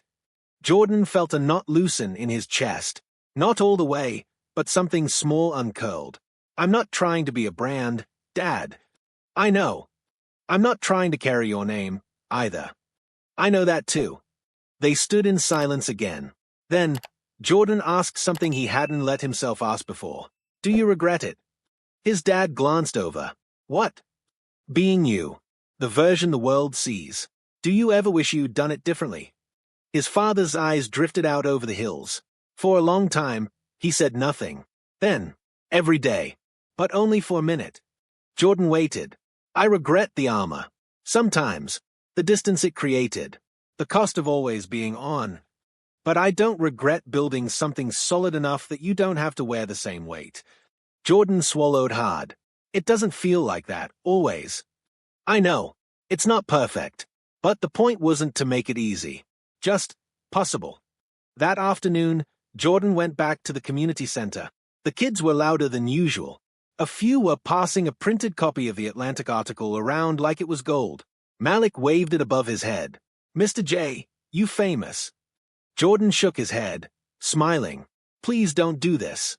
Jordan felt a knot loosen in his chest. Not all the way, but something small uncurled. I'm not trying to be a brand, Dad. I know. I'm not trying to carry your name, either. I know that too. They stood in silence again. Then, Jordan asked something he hadn't let himself ask before. Do you regret it? His dad glanced over. What? Being you. The version the world sees. Do you ever wish you'd done it differently? His father's eyes drifted out over the hills. For a long time, he said nothing. Then, every day. But only for a minute. Jordan waited. I regret the armor. Sometimes. The distance it created. The cost of always being on. But I don't regret building something solid enough that you don't have to wear the same weight. Jordan swallowed hard. It doesn't feel like that, always. I know. It's not perfect. But the point wasn't to make it easy. Just possible. That afternoon, Jordan went back to the community center. The kids were louder than usual. A few were passing a printed copy of the Atlantic article around like it was gold. Malik waved it above his head. Mr. J, you famous. Jordan shook his head, smiling. Please don't do this.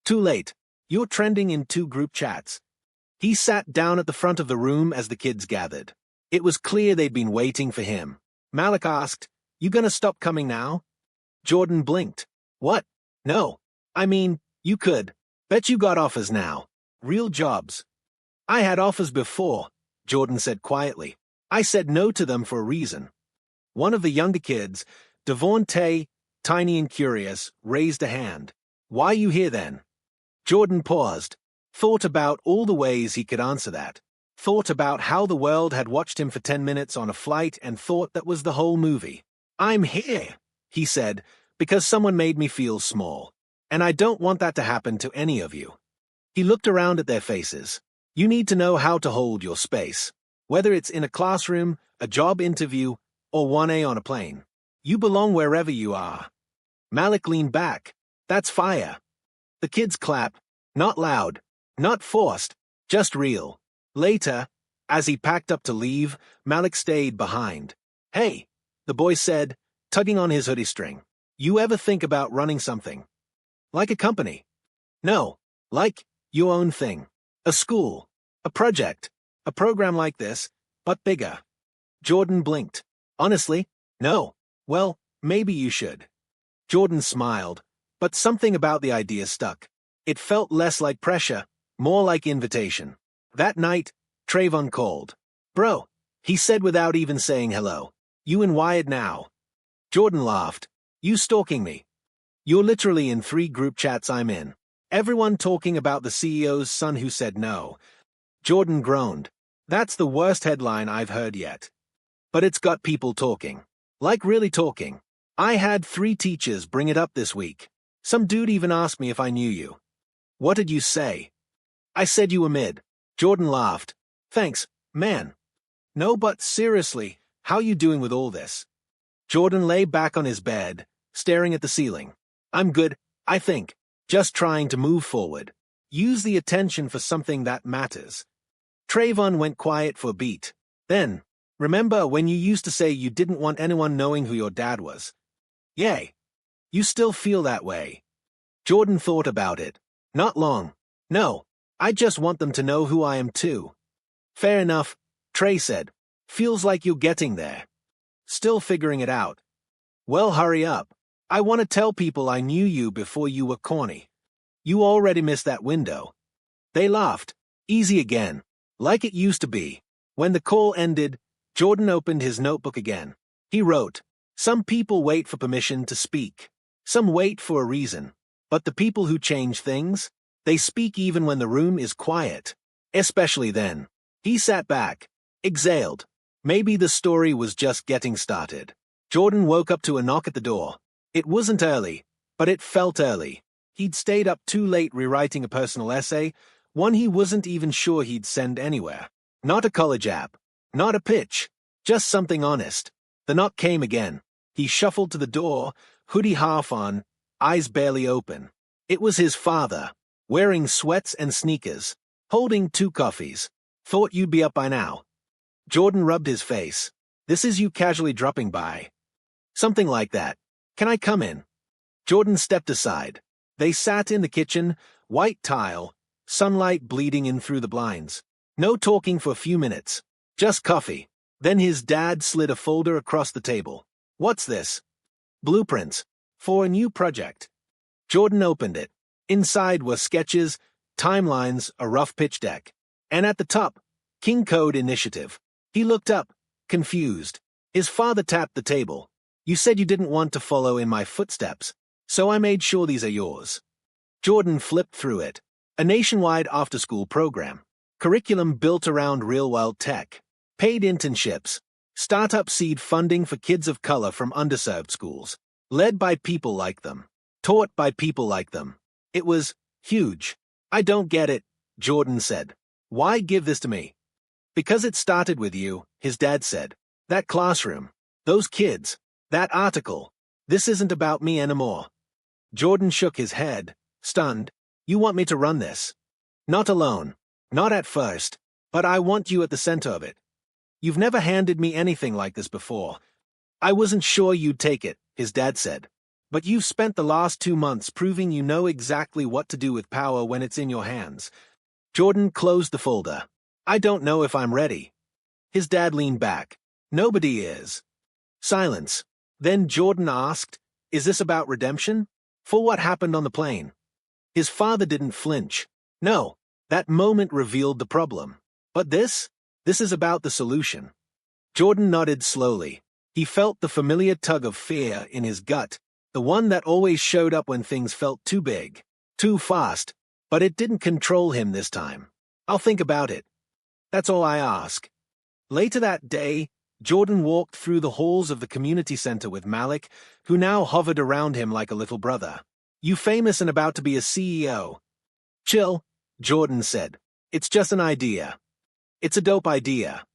Too late. You're trending in 2 group chats. He sat down at the front of the room as the kids gathered. It was clear they'd been waiting for him. Malik asked, You gonna stop coming now? Jordan blinked. What? No. I mean, you could. Bet you got offers now. Real jobs. I had offers before, Jordan said quietly. I said no to them for a reason. One of the younger kids, Devontae, tiny and curious, raised a hand. Why you here then? Jordan paused, thought about all the ways he could answer that. Thought about how the world had watched him for 10 minutes on a flight and thought that was the whole movie. I'm here, he said, because someone made me feel small. And I don't want that to happen to any of you. He looked around at their faces. You need to know how to hold your space. Whether it's in a classroom, a job interview, or 1A on a plane. You belong wherever you are. Malik leaned back. That's fire. The kids clap. Not loud. Not forced. Just real. Later, as he packed up to leave, Malik stayed behind. Hey, the boy said, tugging on his hoodie string. You ever think about running something? Like a company? No. Like your own thing. A school. A project. A program like this, but bigger. Jordan blinked. Honestly, no. Well, maybe you should. Jordan smiled, but something about the idea stuck. It felt less like pressure, more like invitation. That night, Trayvon called. Bro, he said without even saying hello. You in Wired now? Jordan laughed. You stalking me? You're literally in 3 group chats I'm in. Everyone talking about the CEO's son who said no. Jordan groaned. That's the worst headline I've heard yet. But it's got people talking. Like really talking. I had 3 teachers bring it up this week. Some dude even asked me if I knew you. What did you say? I said you were mid. Jordan laughed. Thanks, man. No, but seriously, how you doing with all this? Jordan lay back on his bed, staring at the ceiling. I'm good, I think. Just trying to move forward. Use the attention for something that matters. Trayvon went quiet for a beat. Then, remember when you used to say you didn't want anyone knowing who your dad was? Yay. You still feel that way. Jordan thought about it. Not long. No, I just want them to know who I am too. Fair enough, Trey said. Feels like you're getting there. Still figuring it out. Well, hurry up. I want to tell people I knew you before you were corny. You already missed that window. They laughed. Easy again. Like it used to be. When the call ended, Jordan opened his notebook again. He wrote, Some people wait for permission to speak. Some wait for a reason. But the people who change things, they speak even when the room is quiet. Especially then. He sat back. Exhaled. Maybe the story was just getting started. Jordan woke up to a knock at the door. It wasn't early, but it felt early. He'd stayed up too late rewriting a personal essay, one he wasn't even sure he'd send anywhere. Not a college app. Not a pitch. Just something honest. The knock came again. He shuffled to the door, hoodie half on, eyes barely open. It was his father, wearing sweats and sneakers, holding 2 coffees. Thought you'd be up by now. Jordan rubbed his face. This is you casually dropping by. Something like that. Can I come in? Jordan stepped aside. They sat in the kitchen, white tile, sunlight bleeding in through the blinds. No talking for a few minutes. Just coffee. Then his dad slid a folder across the table. What's this? Blueprints. For a new project. Jordan opened it. Inside were sketches, timelines, a rough pitch deck. And at the top, King Code Initiative. He looked up, confused. His father tapped the table. You said you didn't want to follow in my footsteps, so I made sure these are yours. Jordan flipped through it. A nationwide after-school program. Curriculum built around real-world tech. Paid internships. Startup seed funding for kids of color from underserved schools. Led by people like them. Taught by people like them. It was huge. I don't get it, Jordan said. Why give this to me? Because it started with you, his dad said. That classroom. Those kids. That article. This isn't about me anymore. Jordan shook his head, stunned. You want me to run this? Not alone. Not at first. But I want you at the center of it. You've never handed me anything like this before. I wasn't sure you'd take it, his dad said. But you've spent the last 2 months proving you know exactly what to do with power when it's in your hands. Jordan closed the folder. I don't know if I'm ready. His dad leaned back. Nobody is. Silence. Then Jordan asked, Is this about redemption? For what happened on the plane? His father didn't flinch. No, that moment revealed the problem. But this is about the solution. Jordan nodded slowly. He felt the familiar tug of fear in his gut, the one that always showed up when things felt too big, too fast, but it didn't control him this time. I'll think about it. That's all I ask. Later that day, Jordan walked through the halls of the community center with Malik, who now hovered around him like a little brother. You famous and about to be a CEO. Chill, Jordan said. It's just an idea. It's a dope idea.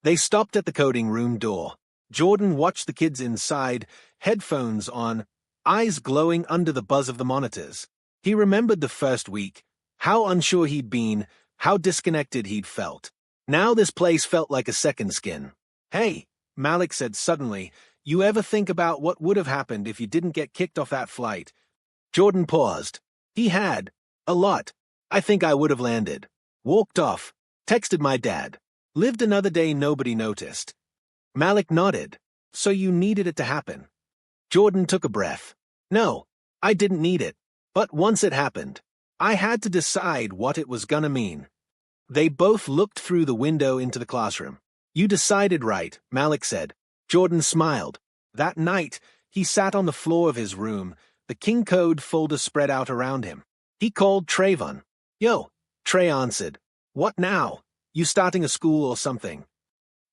They stopped at the coding room door. Jordan watched the kids inside, headphones on, eyes glowing under the buzz of the monitors. He remembered the first week, how unsure he'd been, how disconnected he'd felt. Now this place felt like a second skin. Hey, Malik said suddenly, you ever think about what would have happened if you didn't get kicked off that flight? Jordan paused. He had. A lot. I think I would have landed. Walked off. Texted my dad. Lived another day nobody noticed. Malik nodded. So you needed it to happen. Jordan took a breath. No, I didn't need it. But once it happened, I had to decide what it was gonna mean. They both looked through the window into the classroom. You decided right, Malik said. Jordan smiled. That night, he sat on the floor of his room, the King Code folder spread out around him. He called Trayvon. Yo, Trey answered. What now? You starting a school or something?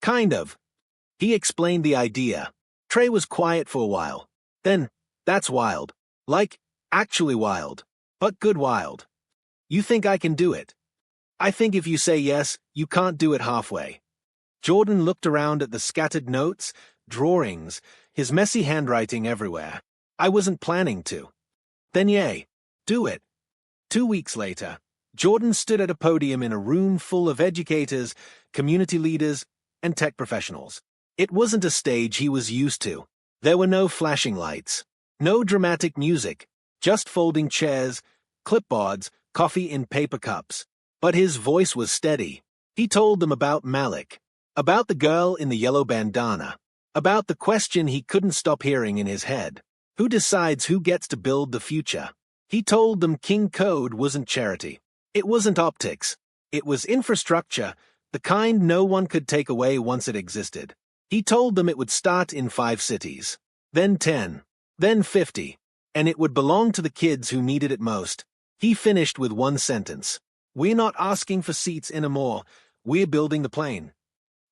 Kind of. He explained the idea. Trey was quiet for a while. Then, that's wild. Like, actually wild. But good wild. You think I can do it? I think if you say yes, you can't do it halfway. Jordan looked around at the scattered notes, drawings, his messy handwriting everywhere. I wasn't planning to. Then yay, do it. 2 weeks later, Jordan stood at a podium in a room full of educators, community leaders, and tech professionals. It wasn't a stage he was used to. There were no flashing lights, no dramatic music, just folding chairs, clipboards, coffee in paper cups. But his voice was steady. He told them about Malik, about the girl in the yellow bandana, about the question he couldn't stop hearing in his head. Who decides who gets to build the future? He told them King Code wasn't charity. It wasn't optics. It was infrastructure, the kind no one could take away once it existed. He told them it would start in 5 cities, then 10, then 50, and it would belong to the kids who needed it most. He finished with one sentence. We're not asking for seats anymore. We're building the plane.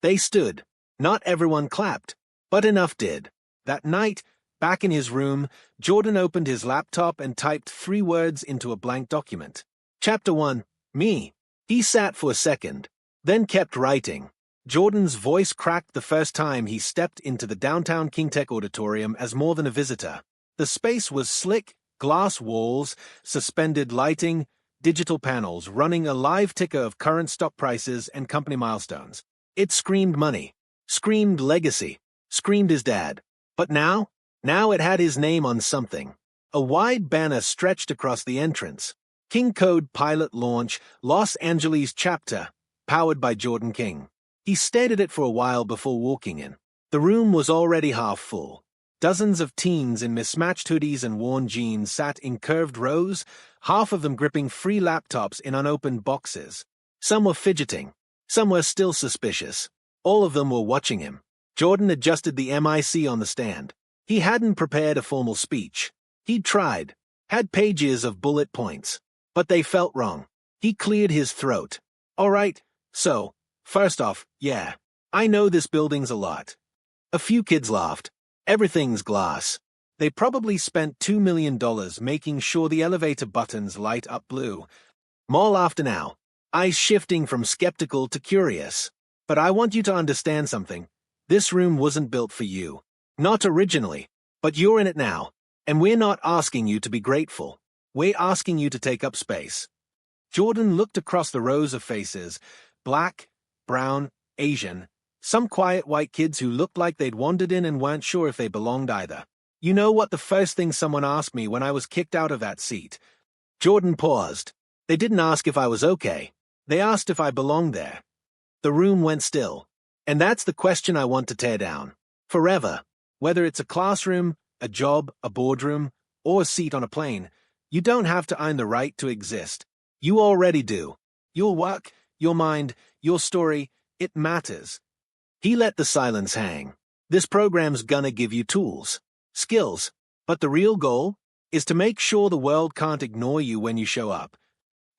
They stood. Not everyone clapped, but enough did. That night, back in his room, Jordan opened his laptop and typed 3 words into a blank document. Chapter 1, Me. He sat for a second, then kept writing. Jordan's voice cracked the first time he stepped into the downtown KingTech auditorium as more than a visitor. The space was slick, glass walls, suspended lighting, digital panels running a live ticker of current stock prices and company milestones. It screamed money, screamed legacy, screamed his dad. But now Now it had his name on something. A wide banner stretched across the entrance. King Code Pilot Launch, Los Angeles Chapter, powered by Jordan King. He stared at it for a while before walking in. The room was already half full. Dozens of teens in mismatched hoodies and worn jeans sat in curved rows, half of them gripping free laptops in unopened boxes. Some were fidgeting. Some were still suspicious. All of them were watching him. Jordan adjusted the MIC on the stand. He hadn't prepared a formal speech. He'd tried, had pages of bullet points, but they felt wrong. He cleared his throat. All right, so, first off, yeah, I know this building's a lot. A few kids laughed. Everything's glass. They probably spent $2 million making sure the elevator buttons light up blue. More laughter now, eyes shifting from skeptical to curious. But I want you to understand something. This room wasn't built for you. Not originally, but you're in it now. And we're not asking you to be grateful. We're asking you to take up space. Jordan looked across the rows of faces, black, brown, Asian, some quiet white kids who looked like they'd wandered in and weren't sure if they belonged either. You know what the first thing someone asked me when I was kicked out of that seat? Jordan paused. They didn't ask if I was okay. They asked if I belonged there. The room went still. And that's the question I want to tear down. Forever. Whether it's a classroom, a job, a boardroom, or a seat on a plane, you don't have to earn the right to exist. You already do. Your work, your mind, your story, it matters. He let the silence hang. This program's gonna give you tools, skills, but the real goal is to make sure the world can't ignore you when you show up.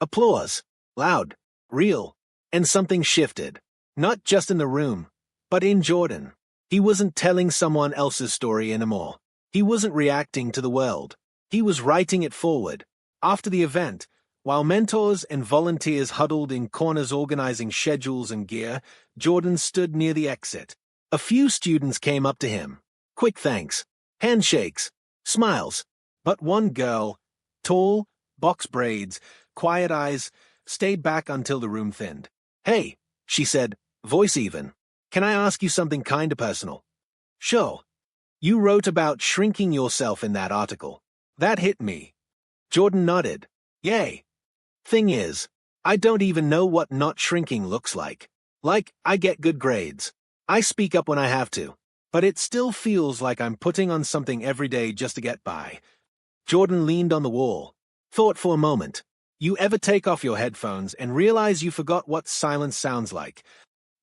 Applause. Loud. Real. And something shifted. Not just in the room, but in Jordan. He wasn't telling someone else's story anymore. He wasn't reacting to the world. He was writing it forward. After the event, while mentors and volunteers huddled in corners organizing schedules and gear, Jordan stood near the exit. A few students came up to him. Quick thanks, handshakes, smiles. But one girl, tall, box braids, quiet eyes, stayed back until the room thinned. Hey, she said, voice even. Can I ask you something kinda personal? Sure. You wrote about shrinking yourself in that article. That hit me. Jordan nodded. Yay. Thing is, I don't even know what not shrinking looks like. Like, I get good grades. I speak up when I have to. But it still feels like I'm putting on something every day just to get by. Jordan leaned on the wall. Thought for a moment. You ever take off your headphones and realize you forgot what silence sounds like?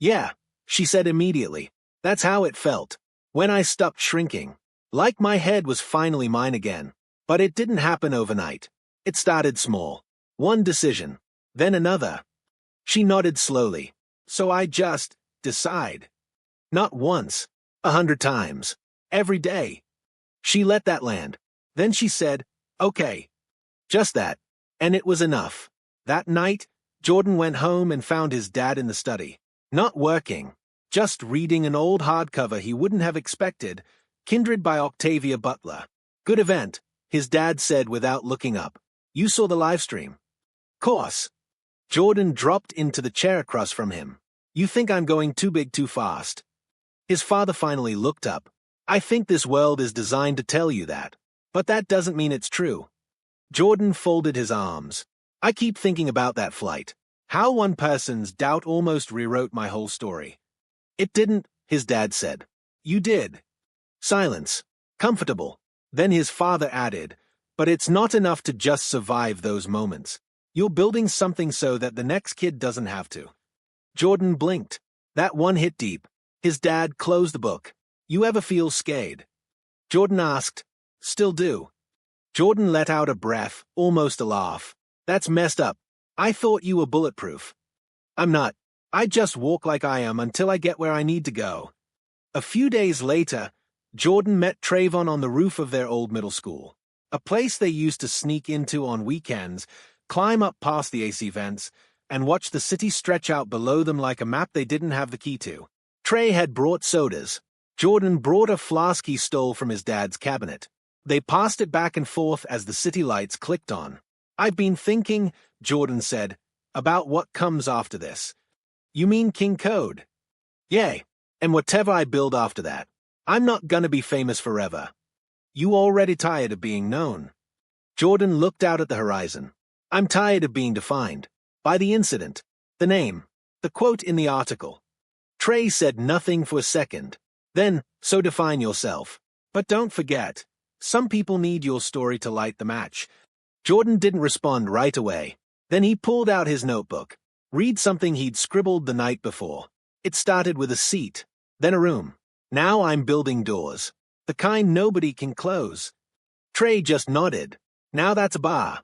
Yeah, she said immediately. That's how it felt. When I stopped shrinking. Like my head was finally mine again. But it didn't happen overnight. It started small. One decision. Then another. She nodded slowly. So I just decide. Not once. 100 times. Every day. She let that land. Then she said, okay. Just that. And it was enough. That night, Jordan went home and found his dad in the study. Not working. Just reading an old hardcover he wouldn't have expected, Kindred by Octavia Butler. Good event, his dad said without looking up. You saw the live stream. Course. Jordan dropped into the chair across from him. You think I'm going too big too fast. His father finally looked up. I think this world is designed to tell you that. But that doesn't mean it's true. Jordan folded his arms. I keep thinking about that flight. How one person's doubt almost rewrote my whole story. It didn't, his dad said. You did. Silence. Comfortable. Then his father added, but it's not enough to just survive those moments. You're building something so that the next kid doesn't have to. Jordan blinked. That one hit deep. His dad closed the book. You ever feel scared? Jordan asked. Still do. Jordan let out a breath, almost a laugh. That's messed up. I thought you were bulletproof. I'm not. I just walk like I am until I get where I need to go. A few days later, Jordan met Trayvon on the roof of their old middle school, a place they used to sneak into on weekends, climb up past the AC vents, and watch the city stretch out below them like a map they didn't have the key to. Trey had brought sodas. Jordan brought a flask he stole from his dad's cabinet. They passed it back and forth as the city lights clicked on. I've been thinking, Jordan said, about what comes after this. You mean King Code? Yay, and whatever I build after that. I'm not gonna be famous forever. You already tired of being known. Jordan looked out at the horizon. I'm tired of being defined. By the incident, the name, the quote in the article. Trey said nothing for a second. Then, so define yourself. But don't forget, some people need your story to light the match. Jordan didn't respond right away. Then he pulled out his notebook. Read something he'd scribbled the night before. It started with a seat, then a room. Now I'm building doors. The kind nobody can close. Trey just nodded. Now that's a bar.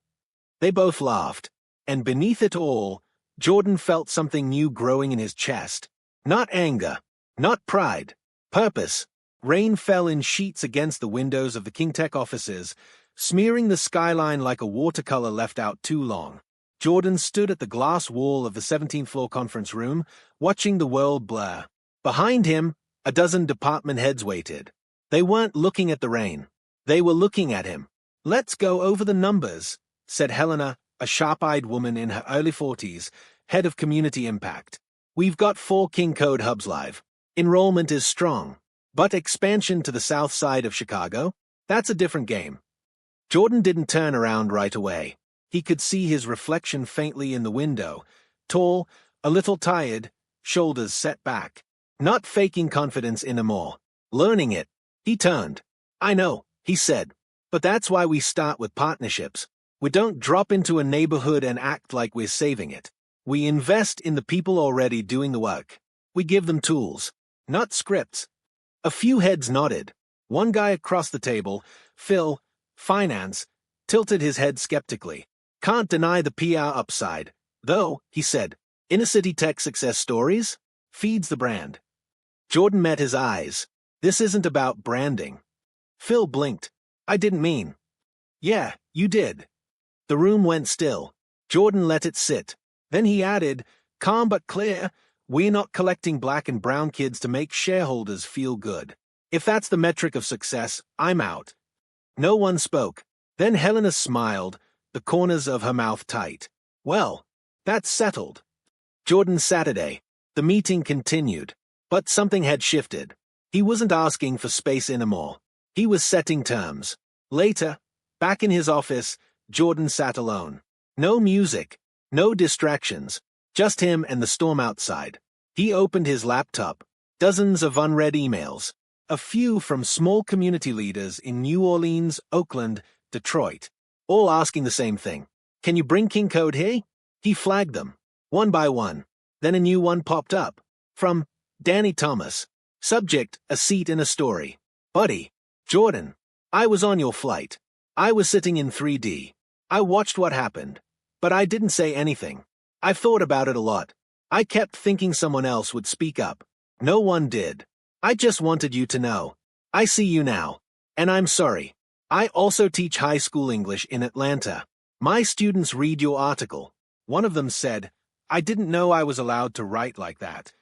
They both laughed. And beneath it all, Jordan felt something new growing in his chest. Not anger. Not pride. Purpose. Rain fell in sheets against the windows of the KingTech offices, smearing the skyline like a watercolor left out too long. Jordan stood at the glass wall of the 17th floor conference room, watching the world blur. Behind him, a dozen department heads waited. They weren't looking at the rain. They were looking at him. Let's go over the numbers, said Helena, a sharp-eyed woman in her early 40s, head of community impact. We've got 4 King Code hubs live. Enrollment is strong. But expansion to the south side of Chicago? That's a different game. Jordan didn't turn around right away. He could see his reflection faintly in the window. Tall, a little tired, shoulders set back. Not faking confidence anymore. Learning it. He turned. I know, he said. But that's why we start with partnerships. We don't drop into a neighborhood and act like we're saving it. We invest in the people already doing the work. We give them tools, not scripts. A few heads nodded. One guy across the table, Phil, finance, tilted his head skeptically. Can't deny the PR upside. Though, he said, inner city tech success stories? Feeds the brand. Jordan met his eyes. This isn't about branding. Phil blinked. I didn't mean. Yeah, you did. The room went still. Jordan let it sit. Then he added, calm but clear, we're not collecting black and brown kids to make shareholders feel good. If that's the metric of success, I'm out. No one spoke. Then Helena smiled, the corners of her mouth tight. Well, that's settled. Jordan Saturday. The meeting continued. But something had shifted. He wasn't asking for space anymore. He was setting terms. Later, back in his office, Jordan sat alone. No music. No distractions. Just him and the storm outside. He opened his laptop. Dozens of unread emails. A few from small community leaders in New Orleans, Oakland, Detroit. All asking the same thing. Can you bring King Code here? He flagged them. One by one. Then a new one popped up. From Danny Thomas. Subject, a seat in a story. Buddy. Jordan. I was on your flight. I was sitting in 3D. I watched what happened. But I didn't say anything. I thought about it a lot. I kept thinking someone else would speak up. No one did. I just wanted you to know. I see you now. And I'm sorry. I also teach high school English in Atlanta. My students read your article. One of them said, I didn't know I was allowed to write like that.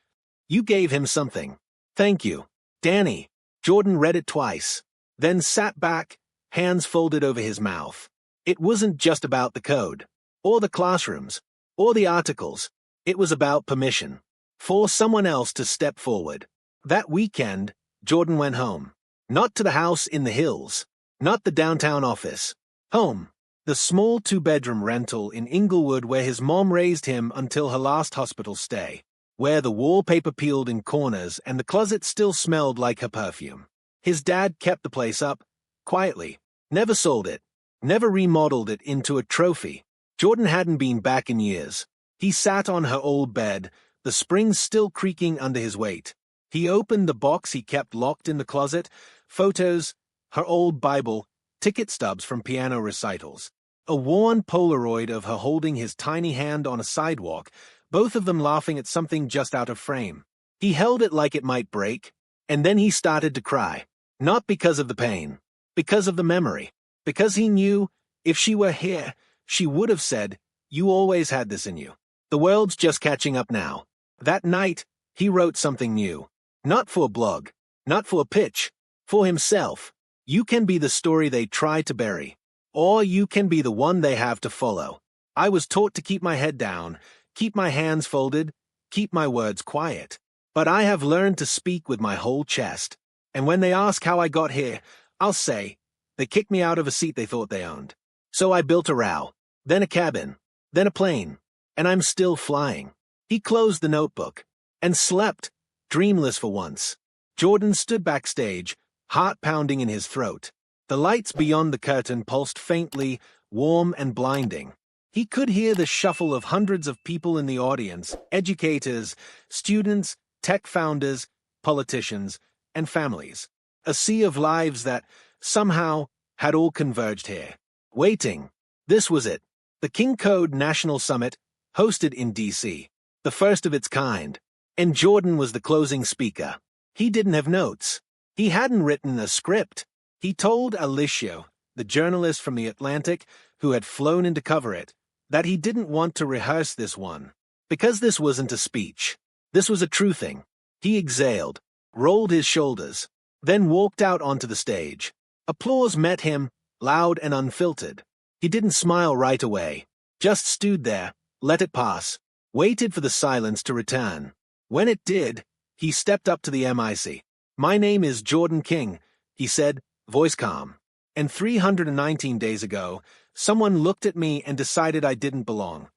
You gave him something. Thank you. Danny. Jordan read it twice. Then sat back, hands folded over his mouth. It wasn't just about the code. Or the classrooms, or the articles. It was about permission. For someone else to step forward. That weekend, Jordan went home. Not to the house in the hills. Not the downtown office. Home. The small 2-bedroom rental in Inglewood where his mom raised him until her last hospital stay. Where the wallpaper peeled in corners and the closet still smelled like her perfume. His dad kept the place up, quietly. Never sold it. Never remodeled it into a trophy. Jordan hadn't been back in years. He sat on her old bed, the springs still creaking under his weight. He opened the box he kept locked in the closet, photos, her old Bible, ticket stubs from piano recitals. A worn Polaroid of her holding his tiny hand on a sidewalk, both of them laughing at something just out of frame. He held it like it might break, and then he started to cry. Not because of the pain, because of the memory. Because he knew, if she were here, she would have said, you always had this in you. The world's just catching up now. That night, he wrote something new. Not for a blog. Not for a pitch. For himself. You can be the story they try to bury. Or you can be the one they have to follow. I was taught to keep my head down, keep my hands folded, keep my words quiet. But I have learned to speak with my whole chest. And when they ask how I got here, I'll say, They kicked me out of a seat they thought they owned. So I built a row, then a cabin, then a plane, and I'm still flying. He closed the notebook and slept, dreamless for once. Jordan stood backstage, heart pounding in his throat. The lights beyond the curtain pulsed faintly, warm and blinding. He could hear the shuffle of hundreds of people in the audience, educators, students, tech founders, politicians, and families. A sea of lives that, somehow, had all converged here. Waiting. This was it. The King Code National Summit, hosted in D.C. The first of its kind. And Jordan was the closing speaker. He didn't have notes. He hadn't written a script. He told Alicia, the journalist from The Atlantic, who had flown in to cover it, that he didn't want to rehearse this one. Because this wasn't a speech. This was a true thing. He exhaled, rolled his shoulders, then walked out onto the stage. Applause met him, loud and unfiltered. He didn't smile right away. Just stood there, let it pass, waited for the silence to return. When it did, he stepped up to the mic. "My name is Jordan King," he said, voice calm. "And 319 days ago, someone looked at me and decided I didn't belong."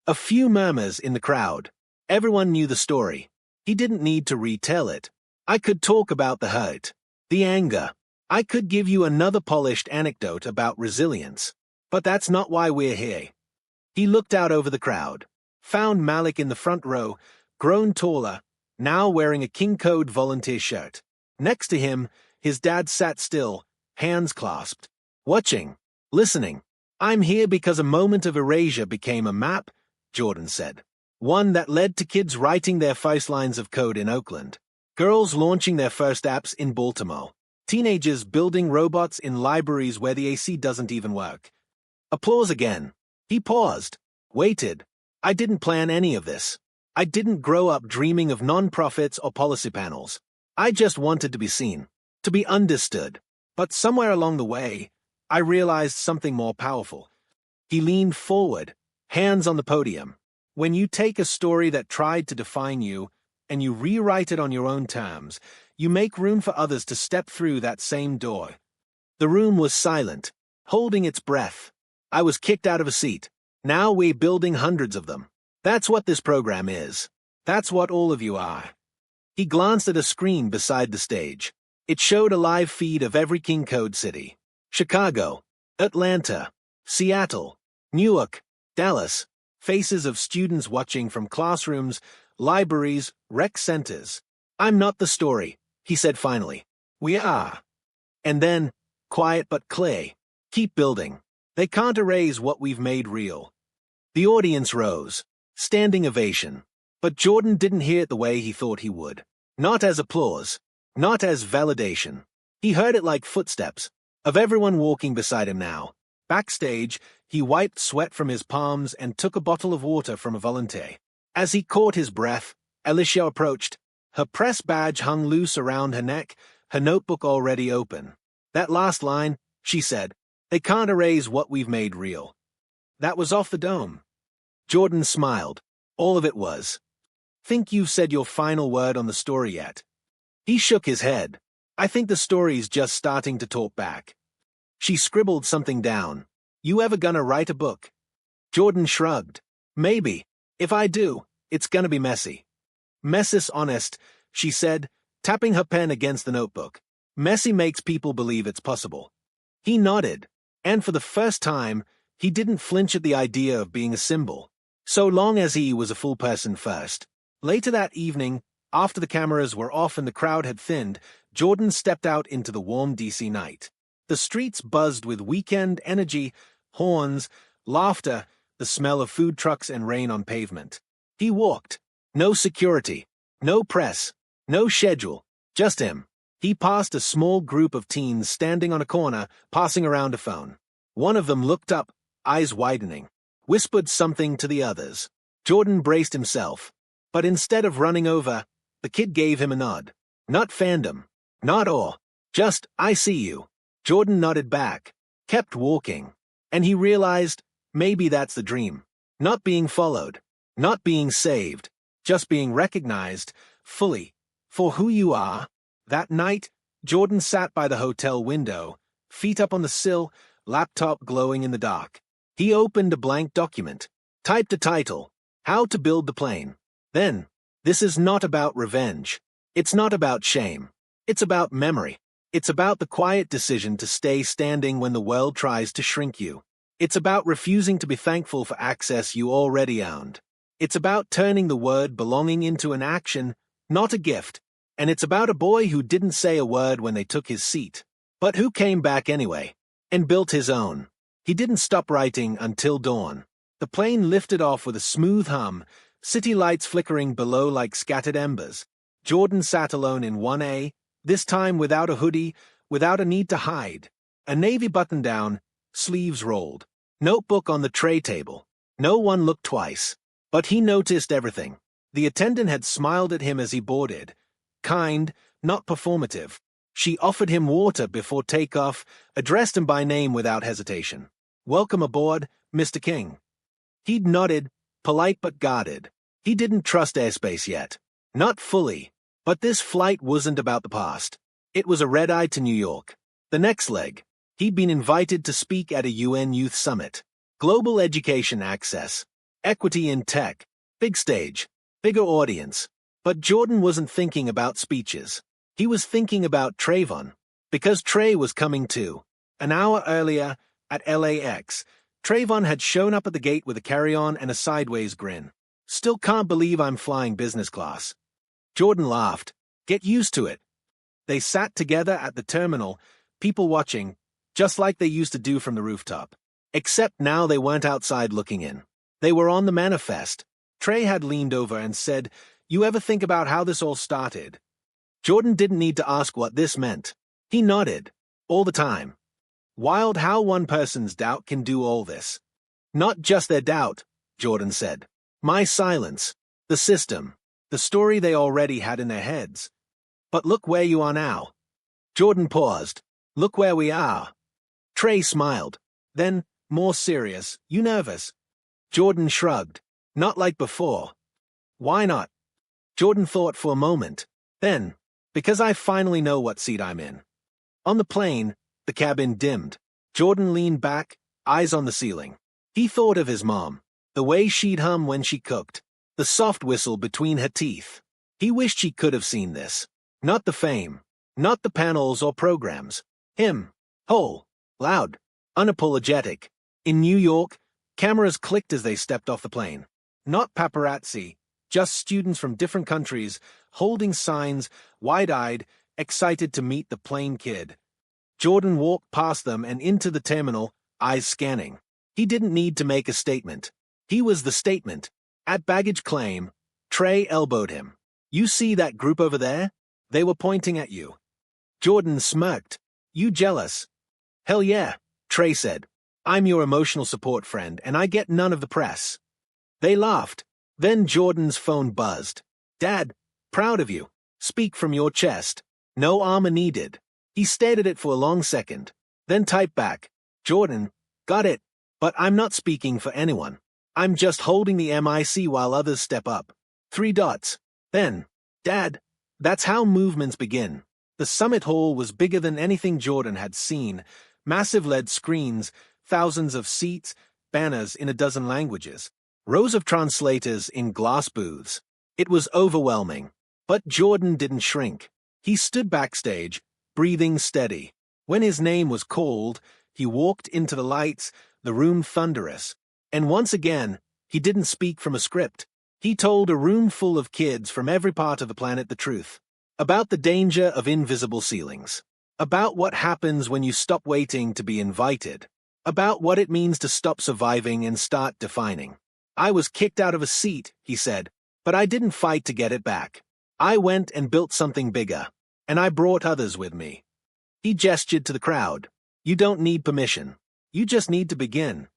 A few murmurs in the crowd. Everyone knew the story. He didn't need to retell it. I could talk about the hurt, the anger. I could give you another polished anecdote about resilience. But that's not why we're here. He looked out over the crowd, found Malik in the front row, grown taller, now wearing a King Code volunteer shirt. Next to him, his dad sat still, hands clasped, watching, listening. "I'm here because a moment of erasure became a map," Jordan said. One that led to kids writing their first lines of code in Oakland, girls launching their first apps in Baltimore, teenagers building robots in libraries where the AC doesn't even work. Applause again. He paused, waited. "I didn't plan any of this. I didn't grow up dreaming of non-profits or policy panels. I just wanted to be seen, to be understood. But somewhere along the way, I realized something more powerful." He leaned forward, hands on the podium. "When you take a story that tried to define you, and you rewrite it on your own terms, you make room for others to step through that same door." The room was silent, holding its breath. I was kicked out of a seat. Now we're building hundreds of them. That's what this program is. That's what all of you are. He glanced at a screen beside the stage. It showed a live feed of every King Code city. Chicago, Atlanta, Seattle, Newark, Dallas. Faces of students watching from classrooms, libraries, rec centers. "I'm not the story," he said finally. "We are." And then, quiet but clear, "Keep building. They can't erase what we've made real." The audience rose, standing ovation. But Jordan didn't hear it the way he thought he would. Not as applause, not as validation. He heard it like footsteps, of everyone walking beside him now. Backstage, he wiped sweat from his palms and took a bottle of water from a volunteer. As he caught his breath, Alicia approached. Her press badge hung loose around her neck, her notebook already open. "That last line," she said, "they can't erase what we've made real." That was off the dome. Jordan smiled. All of it was. "Think you've said your final word on the story yet?" He shook his head. "I think the story's just starting to talk back." She scribbled something down. "You ever gonna write a book?" Jordan shrugged. "Maybe. If I do, it's gonna be messy." "Messy's honest," she said, tapping her pen against the notebook. "Messy makes people believe it's possible." He nodded, and for the first time, he didn't flinch at the idea of being a symbol, so long as he was a full person first. Later that evening, after the cameras were off and the crowd had thinned, Jordan stepped out into the warm DC night. The streets buzzed with weekend energy, horns, laughter, the smell of food trucks and rain on pavement. He walked. No security, no press, no schedule, just him. He passed a small group of teens standing on a corner, passing around a phone. One of them looked up, eyes widening, whispered something to the others. Jordan braced himself. But instead of running over, the kid gave him a nod. Not fandom, not awe, just, "I see you." Jordan nodded back, kept walking, and he realized maybe that's the dream. Not being followed, not being saved, just being recognized, fully, for who you are. That night, Jordan sat by the hotel window, feet up on the sill, laptop glowing in the dark. He opened a blank document, typed a title, How to Build the Plane. Then, this is not about revenge. It's not about shame. It's about memory. It's about the quiet decision to stay standing when the world tries to shrink you. It's about refusing to be thankful for access you already owned. It's about turning the word belonging into an action, not a gift. And it's about a boy who didn't say a word when they took his seat, but who came back anyway, and built his own. He didn't stop writing until dawn. The plane lifted off with a smooth hum, city lights flickering below like scattered embers. Jordan sat alone in 1A, this time without a hoodie, without a need to hide. A navy button-down, sleeves rolled. Notebook on the tray table. No one looked twice. But he noticed everything. The attendant had smiled at him as he boarded. Kind, not performative. She offered him water before takeoff, addressed him by name without hesitation. Welcome aboard, Mr. King. He'd nodded, polite but guarded. He didn't trust airspace yet. Not fully. But this flight wasn't about the past. It was a red-eye to New York. The next leg. He'd been invited to speak at a UN Youth Summit. Global education access. Equity in tech. Big stage. Bigger audience. But Jordan wasn't thinking about speeches. He was thinking about Trayvon. Because Trey was coming too. An hour earlier, at LAX, Trayvon had shown up at the gate with a carry-on and a sideways grin. Still can't believe I'm flying business class. Jordan laughed. Get used to it. They sat together at the terminal, people watching, just like they used to do from the rooftop. Except now they weren't outside looking in. They were on the manifest. Trey had leaned over and said, You ever think about how this all started? Jordan didn't need to ask what this meant. He nodded. All the time. Wild how one person's doubt can do all this. Not just their doubt, Jordan said. My silence. The system. The story they already had in their heads. But look where you are now. Jordan paused. Look where we are. Trey smiled. Then, more serious, You nervous? Jordan shrugged. Not like before. Why not? Jordan thought for a moment. Then, because I finally know what seat I'm in. On the plane, the cabin dimmed. Jordan leaned back, eyes on the ceiling. He thought of his mom, the way she'd hum when she cooked, the soft whistle between her teeth. He wished he could have seen this. Not the fame, not the panels or programs. Him, whole, loud, unapologetic. In New York, cameras clicked as they stepped off the plane. Not paparazzi, just students from different countries, holding signs, wide-eyed, excited to meet the plane kid. Jordan walked past them and into the terminal, eyes scanning. He didn't need to make a statement. He was the statement. At baggage claim, Trey elbowed him. You see that group over there? They were pointing at you. Jordan smirked. You jealous? Hell yeah, Trey said. I'm your emotional support friend, and I get none of the press. They laughed. Then Jordan's phone buzzed. Dad, proud of you. Speak from your chest. No armor needed. He stared at it for a long second, then typed back. Jordan, got it, but I'm not speaking for anyone. I'm just holding the MIC while others step up. 3 dots. Then, Dad, that's how movements begin. The summit hall was bigger than anything Jordan had seen. Massive LED screens, thousands of seats, banners in a dozen languages, rows of translators in glass booths. It was overwhelming. But Jordan didn't shrink. He stood backstage, breathing steady. When his name was called, he walked into the lights, the room thunderous. And once again, he didn't speak from a script. He told a room full of kids from every part of the planet the truth. About the danger of invisible ceilings. About what happens when you stop waiting to be invited. About what it means to stop surviving and start defining. I was kicked out of a seat, he said, but I didn't fight to get it back. I went and built something bigger, and I brought others with me. He gestured to the crowd. You don't need permission. You just need to begin.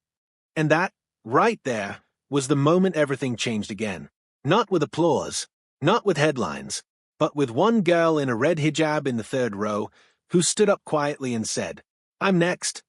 And that, right there, was the moment everything changed again. Not with applause, not with headlines, but with one girl in a red hijab in the third row who stood up quietly and said, I'm next.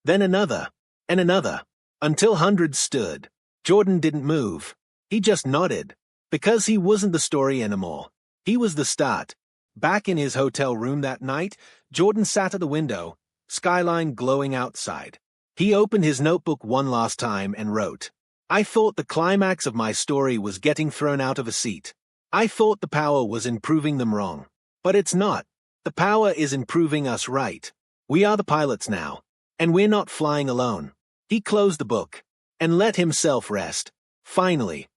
Then another, and another, until hundreds stood. Jordan didn't move. He just nodded, because he wasn't the story anymore. He was the start. Back in his hotel room that night, Jordan sat at the window, skyline glowing outside. He opened his notebook one last time and wrote, "I thought the climax of my story was getting thrown out of a seat. I thought the power was in proving them wrong. But it's not. The power is in proving us right. We are the pilots now, and we're not flying alone." He closed the book and let himself rest. Finally,